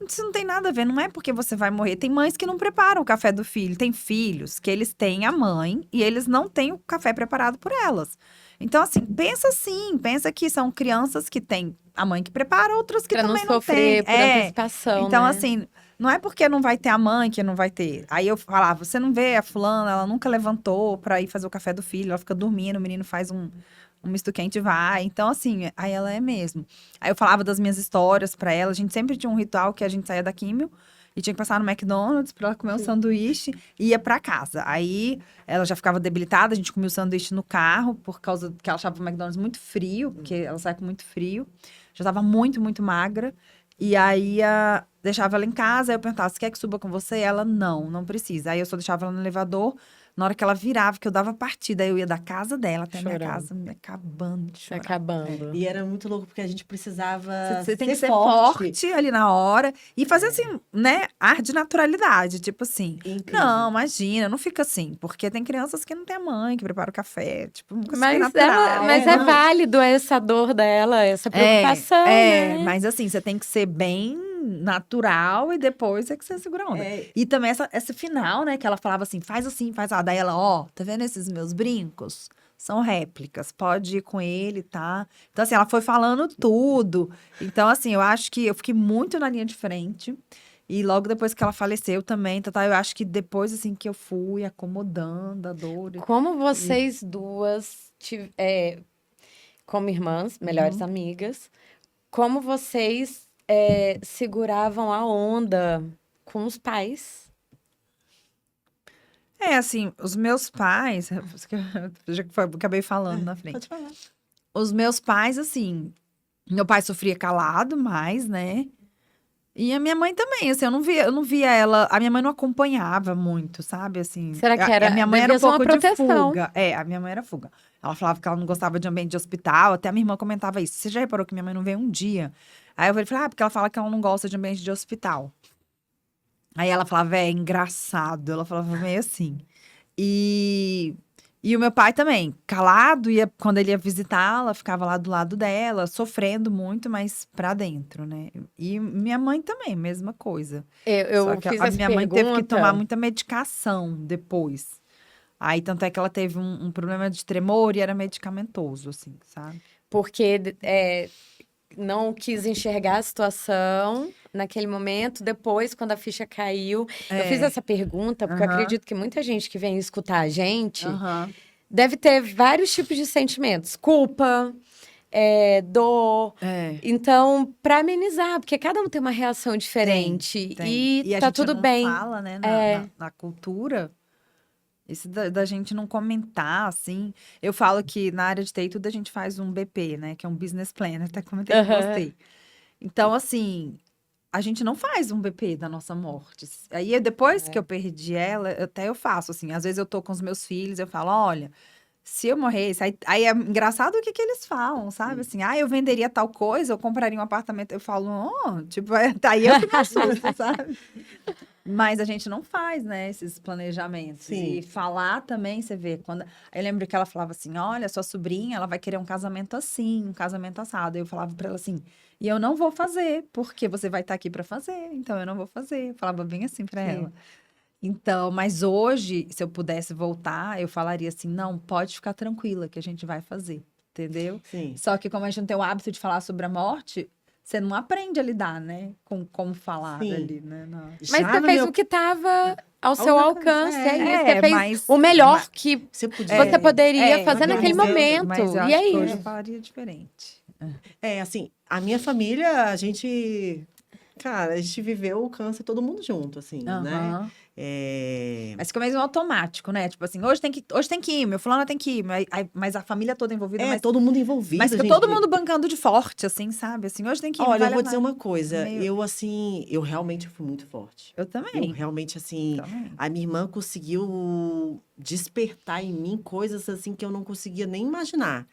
isso não tem nada a ver, não é porque você vai morrer. Tem mães que não preparam o café do filho, tem filhos que eles têm a mãe e eles não têm o café preparado por elas. Então, assim, pensa que são crianças que têm a mãe que prepara, outras que Pra não também não sofrer têm. por antecipação, Então, né? assim, não é porque não vai ter a mãe que não vai ter. Aí eu falava, você não vê a fulana, ela nunca levantou pra ir fazer o café do filho, ela fica dormindo, o menino faz um misto quente e vai. Então, assim, aí ela é mesmo. Aí eu falava das minhas histórias pra ela, a gente sempre tinha um ritual que a gente saía da químio, e tinha que passar no McDonald's pra ela comer um sanduíche e ia pra casa. Aí ela já ficava debilitada, a gente comia o sanduíche no carro, por causa que ela achava o McDonald's muito frio, porque ela sai com muito frio. Já tava muito, muito magra. E aí deixava ela em casa, aí eu perguntava, você quer que suba com você? E ela, não precisa. Aí eu só deixava ela no elevador. Na hora que ela virava, que eu dava partida, aí eu ia da casa dela até a minha Chorando. casa, me acabando de Se chorar. acabando. E era muito louco, porque a gente precisava Você tem ser que ser forte. forte ali na hora e fazer assim, né? Ar de naturalidade. Tipo assim, Incrível. não, imagina, não fica assim. Porque tem crianças que não tem a mãe que prepara o café. Tipo, nunca se Mas, natural. mas É, é não. válido essa dor dela, essa preocupação, né? Mas assim, você tem que ser bem natural e depois é que você segura a onda. É, E também esse final, né? Que ela falava assim, faz lá. Daí ela, ó, tá vendo esses meus brincos? São réplicas, pode ir com ele, tá? Então, assim, ela foi falando tudo. Então, assim, eu acho que eu fiquei muito na linha de frente. E logo depois que ela faleceu também, eu acho que depois, assim, que eu fui acomodando a dor. Como vocês duas, como irmãs, melhores amigas, como vocês seguravam a onda com os pais? Assim, os meus pais, já que acabei falando na frente. pode falar. Os meus pais, assim, meu pai sofria calado mais, né? E a minha mãe também, assim, eu não via ela, a minha mãe não acompanhava muito, sabe, assim. Será que A minha mãe era devia um ser uma pouco de proteção? fuga. A minha mãe era fuga. Ela falava que ela não gostava de ambiente de hospital, até a minha irmã comentava isso. Você já reparou que minha mãe não veio um dia? Aí eu falei, porque ela fala que ela não gosta de ambiente de hospital. Aí ela falava, é engraçado. Ela falava meio assim. E, e o meu pai também, calado, quando ele ia visitá-la, ficava lá do lado dela, sofrendo muito, mas pra dentro, né? E minha mãe também, mesma coisa. Só Eu que fiz a essa minha mãe teve que tomar pergunta. muita medicação depois. Aí, tanto é que ela teve um problema de tremor e era medicamentoso, assim, sabe? Porque não quis enxergar a situação naquele momento. Depois, quando a ficha caiu, eu fiz essa pergunta porque eu Aham. acredito que muita gente que vem escutar a gente Aham. deve ter vários tipos de sentimentos: culpa, dor. Então, para amenizar, porque cada um tem uma reação diferente Tem. e E a tá gente tudo não bem. fala, né, na cultura. Esse da gente não comentar, assim. Eu falo que na área de TI tudo a gente faz um BP, né? Que é um Business Planner, até comentei com Aham. você. Então, assim, a gente não faz um BP da nossa morte. Aí, depois que eu perdi ela, até eu faço, assim. Às vezes eu tô com os meus filhos, eu falo, olha, se eu morresse... Aí é engraçado o que eles falam, sabe? Assim, eu venderia tal coisa, eu compraria um apartamento. Eu falo, tipo, tá aí eu que me assusto, sabe? Mas a gente não faz, né, esses planejamentos. Sim. E falar também, você vê, quando... Aí eu lembro que ela falava assim, olha, sua sobrinha, ela vai querer um casamento assim, um casamento assado. Aí eu falava pra ela assim, e eu não vou fazer, porque você vai estar aqui pra fazer, então eu não vou fazer. Eu falava bem assim pra Sim. ela. Então, mas hoje, se eu pudesse voltar, eu falaria assim, não, pode ficar tranquila que a gente vai fazer, entendeu? Sim. Só que como a gente não tem o hábito de falar sobre a morte, você não aprende a lidar, né? Com como falar Sim. ali, né? Mas Já você no fez meu- o que estava ao seu alcance. É isso. Você fez mas o melhor que Você podia. você poderia fazer mas naquele eu- momento. Mas eu E acho que aí? hoje eu falaria diferente. Assim, a minha família, a gente viveu o câncer todo mundo junto, assim, né? Aham. É, Mas fica mesmo automático, né? Tipo assim, hoje tem que ir, meu fulano tem que ir. Mas a família toda envolvida, mas todo mundo envolvido, fica gente. todo mundo bancando de forte, assim, sabe? Assim, hoje tem que ir, não Olha, eu vale vou a dizer pena. uma coisa. Meio- Eu realmente fui muito forte. Eu Eu também. realmente, assim, Também. a minha irmã conseguiu despertar em mim coisas, assim, que eu não conseguia nem imaginar.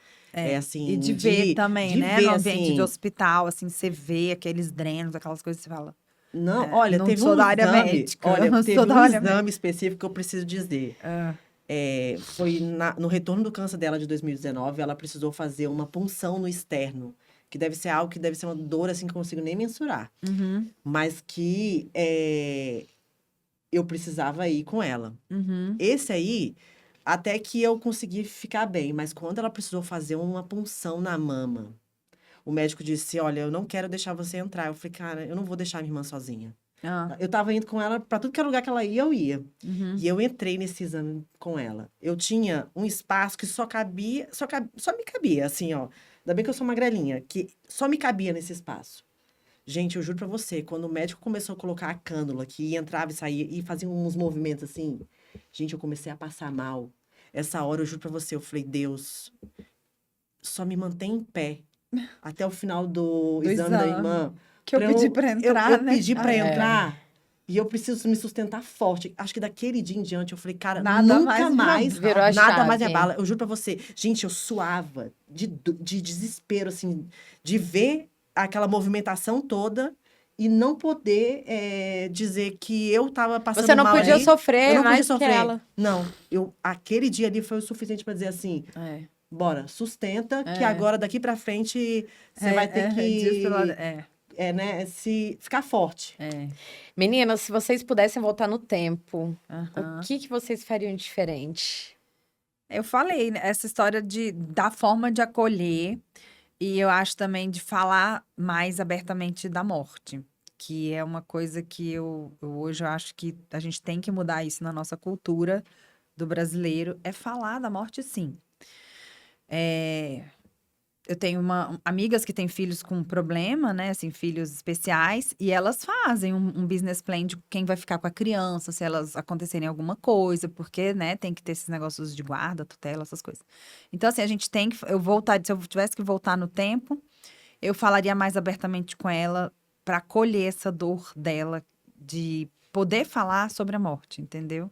Assim, E de ver também, de né? ver, No ambiente de assim, hospital, assim, você vê aqueles drenos, aquelas coisas que você fala. não, olha, Não teve sou um da área exame, médica, olha, não teve sou da um área exame específico que eu preciso dizer. Foi no retorno do câncer dela de 2019, ela precisou fazer uma punção no externo, que deve ser algo que deve ser uma dor, assim, que eu não consigo nem mensurar. Uhum, Mas que eu precisava ir com ela. uhum. Esse aí, até que eu consegui ficar bem, mas quando ela precisou fazer uma punção na mama, o médico disse, olha, eu não quero deixar você entrar. Eu falei, cara, eu não vou deixar minha irmã sozinha. Ah, Eu tava indo com ela para tudo que era lugar que ela ia, eu ia. uhum. E eu entrei nesse exame com ela. Eu tinha um espaço que só me cabia, assim, ó. Ainda bem que eu sou magrelinha, que só me cabia nesse espaço. Gente, eu juro pra você, quando o médico começou a colocar a cânula, que entrava e saía, e fazia uns movimentos assim, gente, eu comecei a passar mal. Essa hora, eu juro pra você, eu falei, Deus, só me mantém em pé até o final do Do exame da exame. irmã. Que eu pedi pra entrar, eu né? pedi pra É. entrar e eu preciso me sustentar forte. Acho que daquele dia em diante eu falei, cara, Nada nunca mais me mais, Virou a nada mais me chave. abala. Eu juro pra você, gente, eu suava de desespero, assim, de ver aquela movimentação toda e não poder dizer que eu tava passando Você não mal podia ali. Eu sofrer não podia mais que sofrer. ela. Não, aquele dia ali foi o suficiente pra dizer assim, É. bora, sustenta, que É. agora daqui pra frente você vai ter né, se ficar forte. Meninas, se vocês pudessem voltar no tempo, Aham. o que vocês fariam diferente? Eu falei, né, essa história da forma de acolher, e eu acho também de falar mais abertamente da morte, que é uma coisa que hoje eu acho que a gente tem que mudar isso na nossa cultura do brasileiro, é falar da morte, sim. Eu tenho amigas que têm filhos com problema, né? Assim, filhos especiais, e elas fazem um business plan de quem vai ficar com a criança, se elas acontecerem alguma coisa, porque, né, tem que ter esses negócios de guarda, tutela, essas coisas. Então, assim, a gente tem que. Se eu tivesse que voltar no tempo, eu falaria mais abertamente com ela para acolher essa dor dela, de poder falar sobre a morte, entendeu?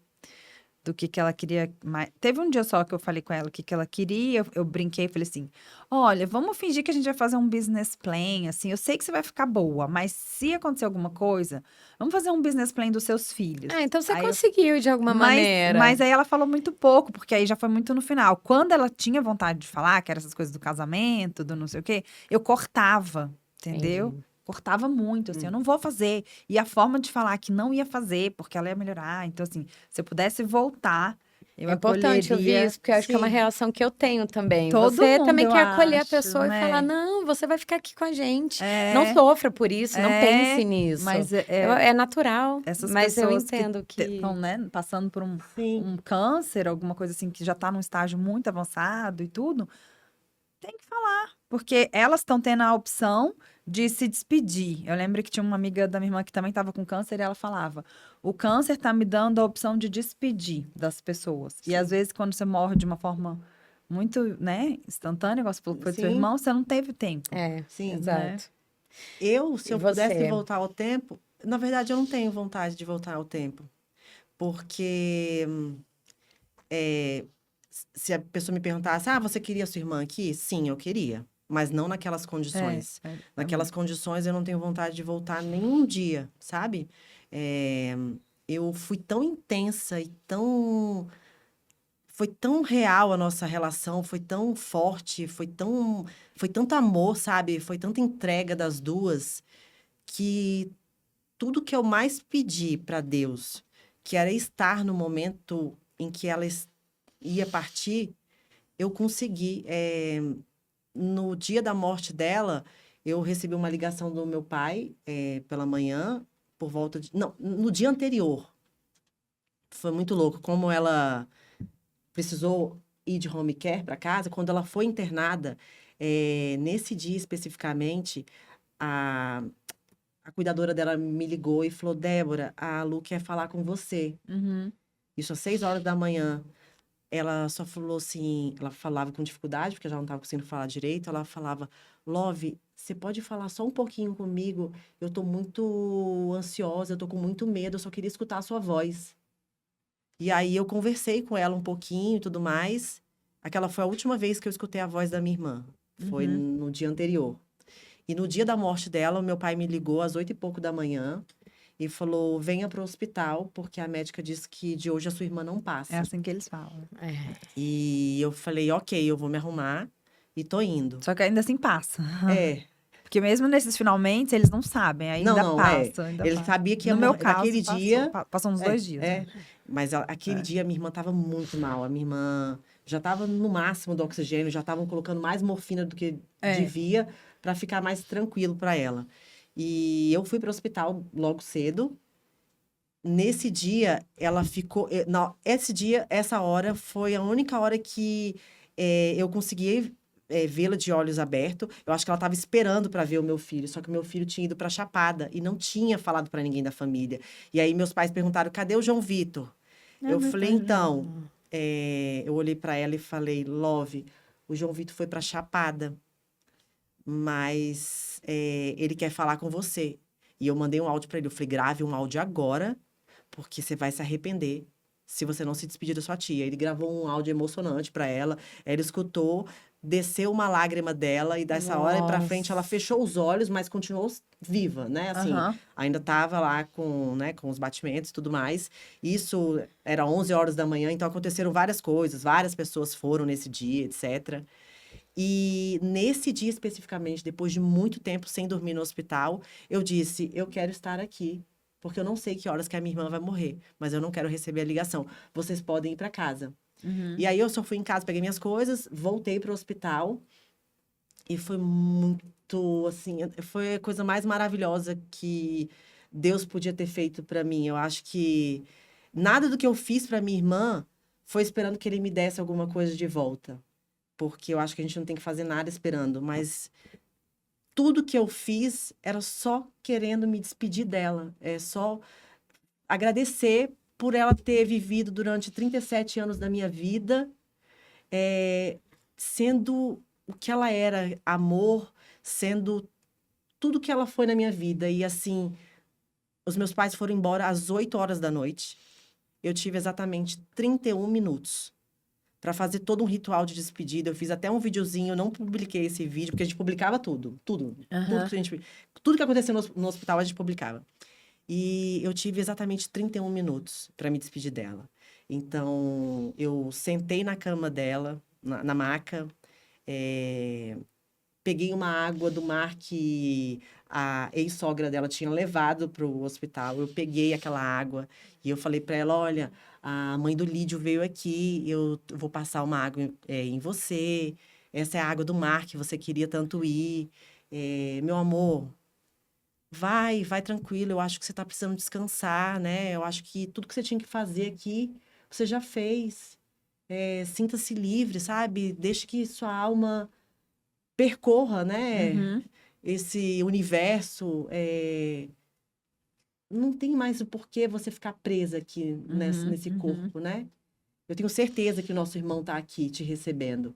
Do que ela queria mais. Teve um dia só que eu falei com ela o que ela queria, eu brinquei e falei assim: olha, vamos fingir que a gente vai fazer um business plan, assim, eu sei que você vai ficar boa, mas se acontecer alguma coisa, vamos fazer um business plan dos seus filhos. Ah, então você Aí conseguiu de alguma maneira. mas aí ela falou muito pouco, porque aí já foi muito no final. Quando ela tinha vontade de falar, que eram essas coisas do casamento, do não sei o quê, eu cortava, entendeu? Entendi. Cortava muito, assim, eu não vou fazer. E a forma de falar que não ia fazer, porque ela ia melhorar. Então, assim, se eu pudesse voltar, eu É importante ouvir acolheria. isso, porque eu acho que é uma Sim, reação que eu tenho também. todo Você mundo, também eu quer acolher a acho, pessoa e falar: né? não, você vai ficar aqui com a gente. Não É, sofra por isso, não pense nisso. mas É natural, essas mas eu pessoas que entendo que. estão, né, passando por Sim. um câncer, alguma coisa assim, que já está num estágio muito avançado e tudo, tem que falar, porque elas estão tendo a opção de se despedir. Eu lembro que tinha uma amiga da minha irmã que também estava com câncer e ela falava: o câncer está me dando a opção de despedir das pessoas. E às vezes, quando você morre de uma forma muito, né, instantânea, igual você falou que foi do seu Sim. irmão, você não teve tempo. Sim. Exato. Se E eu pudesse você? voltar ao tempo, na verdade eu não tenho vontade de voltar ao tempo, porque é, se a pessoa me perguntasse, você queria sua irmã aqui? Sim, eu queria, mas não naquelas condições. Naquelas condições eu não tenho vontade de voltar nenhum dia, sabe? É, eu fui tão intensa e tão... Foi tão real a nossa relação, foi tão forte, foi tanto amor, sabe? Foi tanta entrega das duas que tudo que eu mais pedi para Deus, que era estar no momento em que ela ia partir, eu consegui. No dia da morte dela, eu recebi uma ligação do meu pai pela manhã, por volta de. Não, no dia anterior. Foi muito louco. Como ela precisou ir de home care para casa, quando ela foi internada, nesse dia especificamente, a cuidadora dela me ligou e falou: Débora, a Lu quer falar com você. Uhum. Isso às 6 horas da manhã. Ela só falou assim, ela falava com dificuldade, porque já não estava conseguindo falar direito. Ela falava: Love, você pode falar só um pouquinho comigo? Eu tô muito ansiosa, eu tô com muito medo, eu só queria escutar a sua voz. E aí eu conversei com ela um pouquinho e tudo mais. Aquela foi a última vez que eu escutei a voz da minha irmã. Foi no dia anterior. E no dia da morte dela, o meu pai me ligou às 8 e pouco da manhã e falou: venha para o hospital, porque a médica disse que de hoje a sua irmã não passa. É assim que eles falam. E eu falei: ok, eu vou me arrumar e tô indo. Só que ainda assim passa. É. Porque mesmo nesses finalmente, eles não sabem, ainda Não, passa, ainda Ele passa. sabia que ia No meu morrer caso, naquele dia. passou uns 2 dias. É. Né? Mas aquele dia a minha irmã estava muito mal. A minha irmã já estava no máximo do oxigênio, já estavam colocando mais morfina do que devia para ficar mais tranquilo para ela. E eu fui para o hospital logo cedo. Nesse dia, ela ficou. Não, esse dia, essa hora, foi a única hora que eu consegui vê-la de olhos abertos. Eu acho que ela estava esperando para ver o meu filho, só que o meu filho tinha ido para Chapada e não tinha falado para ninguém da família. E aí meus pais perguntaram: cadê o João Vitor? Eu falei: então, eu olhei para ela e falei: Love, o João Vitor foi para Chapada, mas ele quer falar com você. E eu mandei um áudio para ele. Eu falei: grave um áudio agora, porque você vai se arrepender se você não se despedir da sua tia. Ele gravou um áudio emocionante para ela. Ela escutou, desceu uma lágrima dela e dessa hora para frente ela fechou os olhos, mas continuou viva, né? Assim, ainda estava lá com, né, com os batimentos e tudo mais. Isso era 11 horas da manhã, então aconteceram várias coisas, várias pessoas foram nesse dia, etc. E nesse dia especificamente, depois de muito tempo sem dormir no hospital, eu disse: eu quero estar aqui, porque eu não sei que horas que a minha irmã vai morrer, mas eu não quero receber a ligação. Vocês podem ir para casa. E aí eu só fui em casa, peguei minhas coisas, voltei para o hospital e foi muito, assim, foi a coisa mais maravilhosa que Deus podia ter feito para mim. Eu acho que nada do que eu fiz para minha irmã foi esperando que ele me desse alguma coisa de volta. Porque eu acho que a gente não tem que fazer nada esperando, mas tudo que eu fiz era só querendo me despedir dela. É só agradecer por ela ter vivido durante 37 anos da minha vida, sendo o que ela era, amor, sendo tudo que ela foi na minha vida. E assim, os meus pais foram embora às 8 horas da noite. Eu tive exatamente 31 minutos para fazer todo um ritual de despedida. Eu fiz até um videozinho, eu não publiquei esse vídeo, porque a gente publicava tudo. Tudo que acontecia no hospital, a gente publicava. E eu tive exatamente 31 minutos para me despedir dela. Então, eu sentei na cama dela, na maca, peguei uma água do mar que a ex-sogra dela tinha levado para o hospital. Eu peguei aquela água e eu falei para ela: olha, a mãe do Lídio veio aqui, eu vou passar uma água em você. Essa é a água do mar que você queria tanto ir. Meu amor, vai tranquilo. Eu acho que você está precisando descansar, né? Eu acho que tudo que você tinha que fazer aqui, você já fez. Sinta-se livre, sabe? Deixe que sua alma percorra, né? Esse universo. Não tem mais o porquê você ficar presa aqui nesse corpo, né? Eu tenho certeza que o nosso irmão está aqui te recebendo.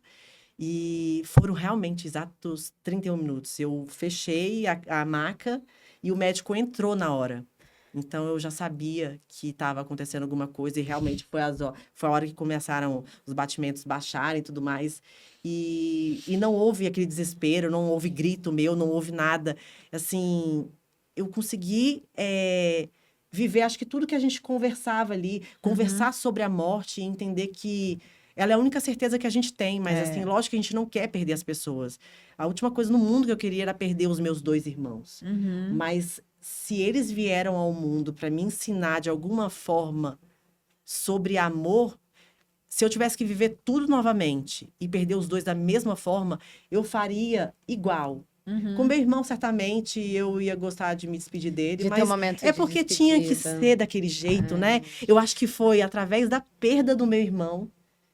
E foram realmente exatos 31 minutos. Eu fechei a maca e o médico entrou na hora. Então, eu já sabia que estava acontecendo alguma coisa e realmente foi a hora que começaram os batimentos baixarem e tudo mais. E não houve aquele desespero, não houve grito meu, não houve nada. Assim, eu consegui viver, acho que tudo que a gente conversava ali, conversar sobre a morte e entender que ela é a única certeza que a gente tem, mas assim, lógico que a gente não quer perder as pessoas. A última coisa no mundo que eu queria era perder os meus 2 irmãos. Mas se eles vieram ao mundo para me ensinar de alguma forma sobre amor, se eu tivesse que viver tudo novamente e perder os 2 da mesma forma, eu faria igual. Com meu irmão, certamente, eu ia gostar de me despedir dele, De ter mas um momento é de porque despedida. tinha que ser daquele jeito, né? Eu acho que foi através da perda do meu irmão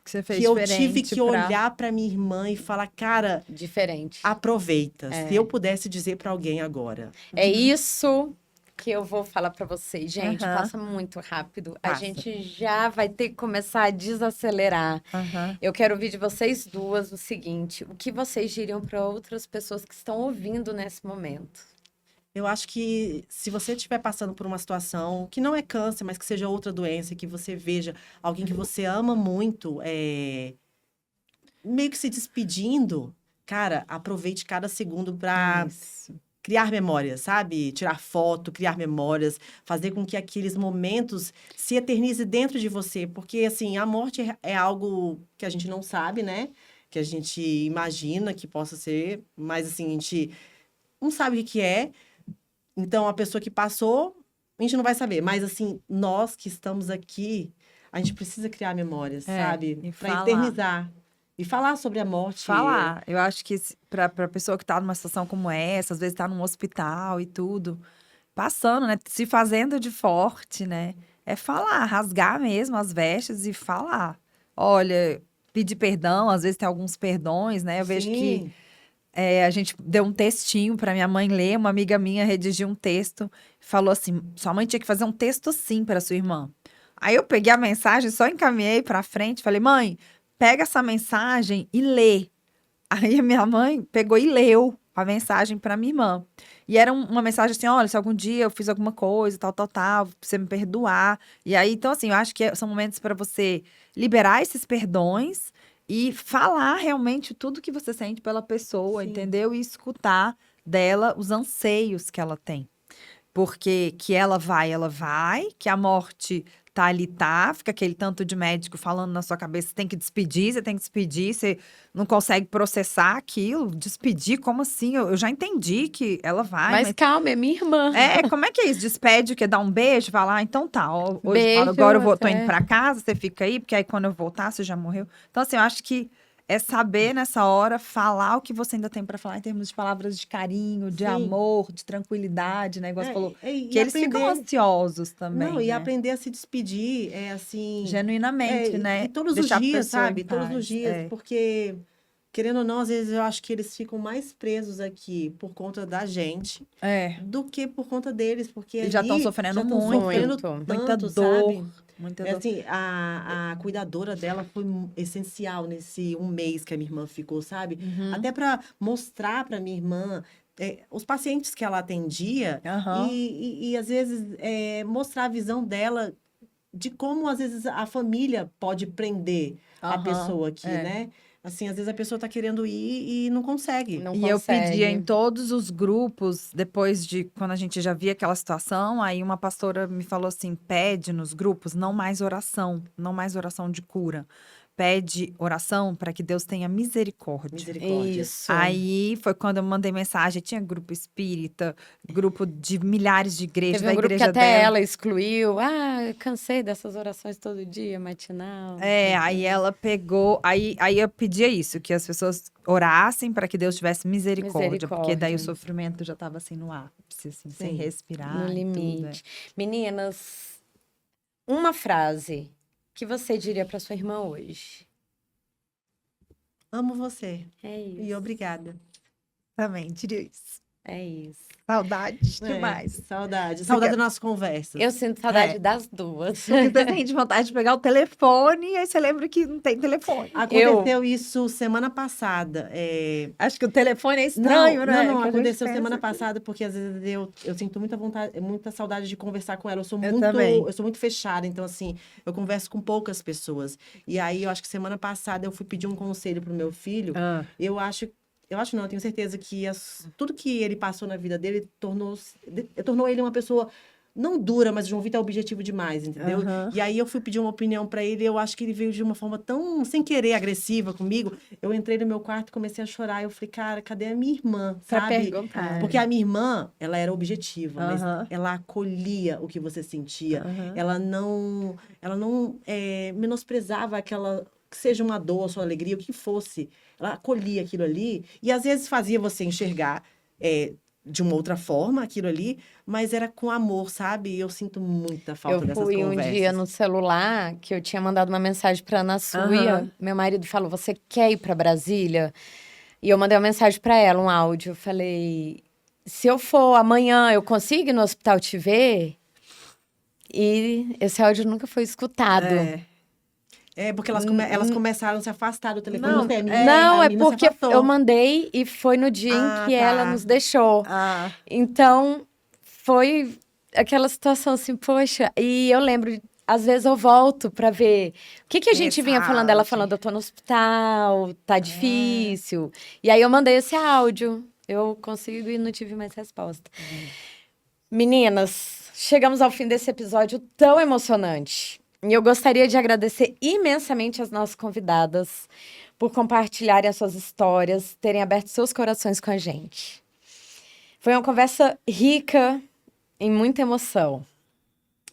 Que você fez que eu diferente tive que olhar para minha irmã e falar: cara, Diferente. aproveita. Se eu pudesse dizer para alguém agora. É isso que eu vou falar pra vocês. Gente, passa Aham. muito rápido. A Passa. gente já vai ter que começar a desacelerar. Eu quero ouvir de vocês duas o seguinte: o que vocês diriam para outras pessoas que estão ouvindo nesse momento? Eu acho que se você estiver passando por uma situação que não é câncer, mas que seja outra doença, que você veja alguém que você ama muito, meio que se despedindo, cara, aproveite cada segundo para Isso. criar memórias, sabe? Tirar foto, criar memórias, fazer com que aqueles momentos se eternizem dentro de você. Porque, assim, a morte é algo que a gente não sabe, né? Que a gente imagina que possa ser, mas, assim, a gente não sabe o que é. Então, a pessoa que passou, a gente não vai saber. Mas, assim, nós que estamos aqui, a gente precisa criar memórias, sabe? e Para falar. eternizar. E falar sobre a morte. Falar. Eu acho que pra pessoa que tá numa situação como essa, às vezes tá num hospital e tudo, passando, né? Se fazendo de forte, né? É falar, rasgar mesmo as vestes e falar. Olha, pedir perdão, às vezes tem alguns perdões, né? Eu vejo que Sim. a gente deu um textinho para minha mãe ler, uma amiga minha redigiu um texto, falou assim: sua mãe tinha que fazer um texto assim para sua irmã. Aí eu peguei a mensagem, só encaminhei para frente, falei: mãe, pega essa mensagem e lê. Aí a minha mãe pegou e leu a mensagem para minha irmã. E era uma mensagem assim: olha, se algum dia eu fiz alguma coisa, tal, tal, tal, pra você me perdoar. E aí, então, assim, eu acho que são momentos para você liberar esses perdões e falar realmente tudo que você sente pela pessoa, Sim. entendeu? E escutar dela os anseios que ela tem. Porque que ela vai, que a morte tá ali, tá, fica aquele tanto de médico falando na sua cabeça, você tem que despedir, você não consegue processar aquilo, despedir, como assim? Eu já entendi que ela vai, Mas mas... calma, é minha irmã. Como é que é isso? Despede, quer dar um beijo, fala, então tá, hoje, Beijo, agora tô indo até. pra casa, você fica aí, porque aí quando eu voltar, você já morreu. Então, assim, eu acho que é saber nessa hora falar o que você ainda tem pra falar em termos de palavras de carinho, de Sim. amor, de tranquilidade, né? Igual você falou, E que eles ficam aprender. ansiosos Não, também, e né? aprender a se despedir, assim. Genuinamente, E né? todos os Deixar a dias, pessoa em sabe? Todos os paz. dias, porque, querendo ou não, às vezes eu acho que eles ficam mais presos aqui por conta da gente do que por conta deles, porque Eles já estão ali sofrendo já estão muito, sofrendo Muito. muita tanto, dor, sabe? muita É dor. assim, a cuidadora dela foi essencial nesse um mês que a minha irmã ficou, sabe? Uhum. Até para mostrar para minha irmã os pacientes que ela atendia Aham. e às vezes, mostrar a visão dela de como, às vezes, a família pode prender a Aham. pessoa aqui, né? Assim, às vezes a pessoa tá querendo ir e não consegue. Não E eu pedia em consegue. todos os grupos, depois de quando a gente já via aquela situação, aí uma pastora me falou assim: pede nos grupos não mais oração de cura. Pede oração para que Deus tenha misericórdia. Misericórdia. Isso. Aí foi quando eu mandei mensagem, tinha grupo espírita, grupo de milhares de igrejas, Teve da um grupo que igreja até dela. ela excluiu. Ah, eu cansei dessas orações todo dia, matinal. Aí ela pegou, aí eu pedia isso, que as pessoas orassem para que Deus tivesse misericórdia, porque daí o Misericórdia. sofrimento já estava assim no ápice, assim, sem Sim. respirar No e tudo. limite. Meninas, uma frase que você diria para sua irmã hoje? Amo você. É E isso. obrigada. Também, diria isso. É isso. Saudades demais. Saudade. Você Saudade quer- das nossas conversas. Eu sinto saudade das duas. Porque você sente vontade de pegar o telefone e aí você lembra que não tem telefone. Aconteceu isso semana passada. Acho que o telefone é estranho, né? Não, Que a gente aconteceu pensa semana que- passada, porque às vezes eu sinto muita vontade, muita saudade de conversar com ela. também. Eu sou muito fechada, então assim, eu converso com poucas pessoas. E aí eu acho que semana passada eu fui pedir um conselho pro meu filho. Eu acho não, eu tenho certeza que tudo que ele passou na vida dele tornou ele uma pessoa não dura, mas João Vitor é objetivo demais, entendeu? Aham. E aí eu fui pedir uma opinião para ele, eu acho que ele veio de uma forma tão sem querer agressiva comigo. Eu entrei no meu quarto e comecei a chorar. Eu falei, cara, cadê a minha irmã, Pra sabe? perguntar. Porque a minha irmã, ela era objetiva, mas Aham. ela acolhia o que você sentia. Aham. Ela não menosprezava aquela que seja uma dor, sua alegria, o que fosse. Ela acolhia aquilo ali e às vezes fazia você enxergar de uma outra forma aquilo ali, mas era com amor, sabe? E eu sinto muita falta Eu dessas fui um conversas. dia no celular que eu tinha mandado uma mensagem para Ana Suia. Aham. Meu marido falou: "Você quer ir para Brasília?" E eu mandei uma mensagem para ela, um áudio. Eu falei: "Se eu for amanhã, eu consigo ir no hospital te ver?" E esse áudio nunca foi escutado. Porque elas começaram a se afastar do telefone. Não, Não sei, a Não, a é menina se porque afastou. eu mandei e foi no dia em que ela tá. nos deixou. Ah, Então, foi aquela situação assim, poxa. E eu lembro, às vezes eu volto pra ver o que a gente vinha falando. Ela Mensagem. falando, eu tô no hospital, tá difícil. E aí eu mandei esse áudio. Eu consigo e não tive mais resposta. Meninas, chegamos ao fim desse episódio tão emocionante. E eu gostaria de agradecer imensamente as nossas convidadas por compartilharem as suas histórias, terem aberto seus corações com a gente. Foi uma conversa rica em muita emoção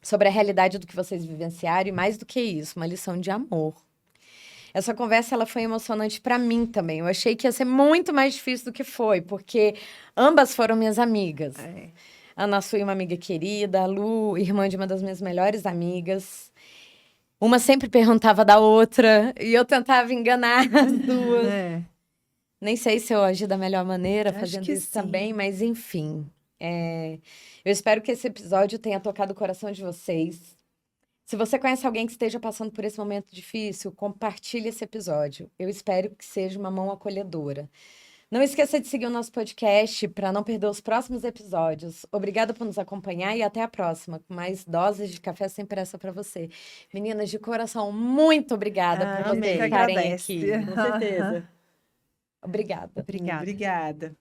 sobre a realidade do que vocês vivenciaram e, mais do que isso, uma lição de amor. Essa conversa ela foi emocionante para mim também. Eu achei que ia ser muito mais difícil do que foi, porque ambas foram minhas amigas. A Ana Sui, uma amiga querida, a Lu, irmã de uma das minhas melhores amigas. Uma sempre perguntava da outra e eu tentava enganar as duas. Nem sei se eu agi da melhor maneira Acho fazendo que isso sim. também, mas enfim. Eu espero que esse episódio tenha tocado o coração de vocês. Se você conhece alguém que esteja passando por esse momento difícil, compartilhe esse episódio. Eu espero que seja uma mão acolhedora. Não esqueça de seguir o nosso podcast para não perder os próximos episódios. Obrigada por nos acompanhar e até a próxima, com mais doses de café sem pressa para você. Meninas, de coração, muito obrigada por amei. vocês Que estarem agradece. aqui. Com certeza. Obrigada. Obrigada. Obrigada.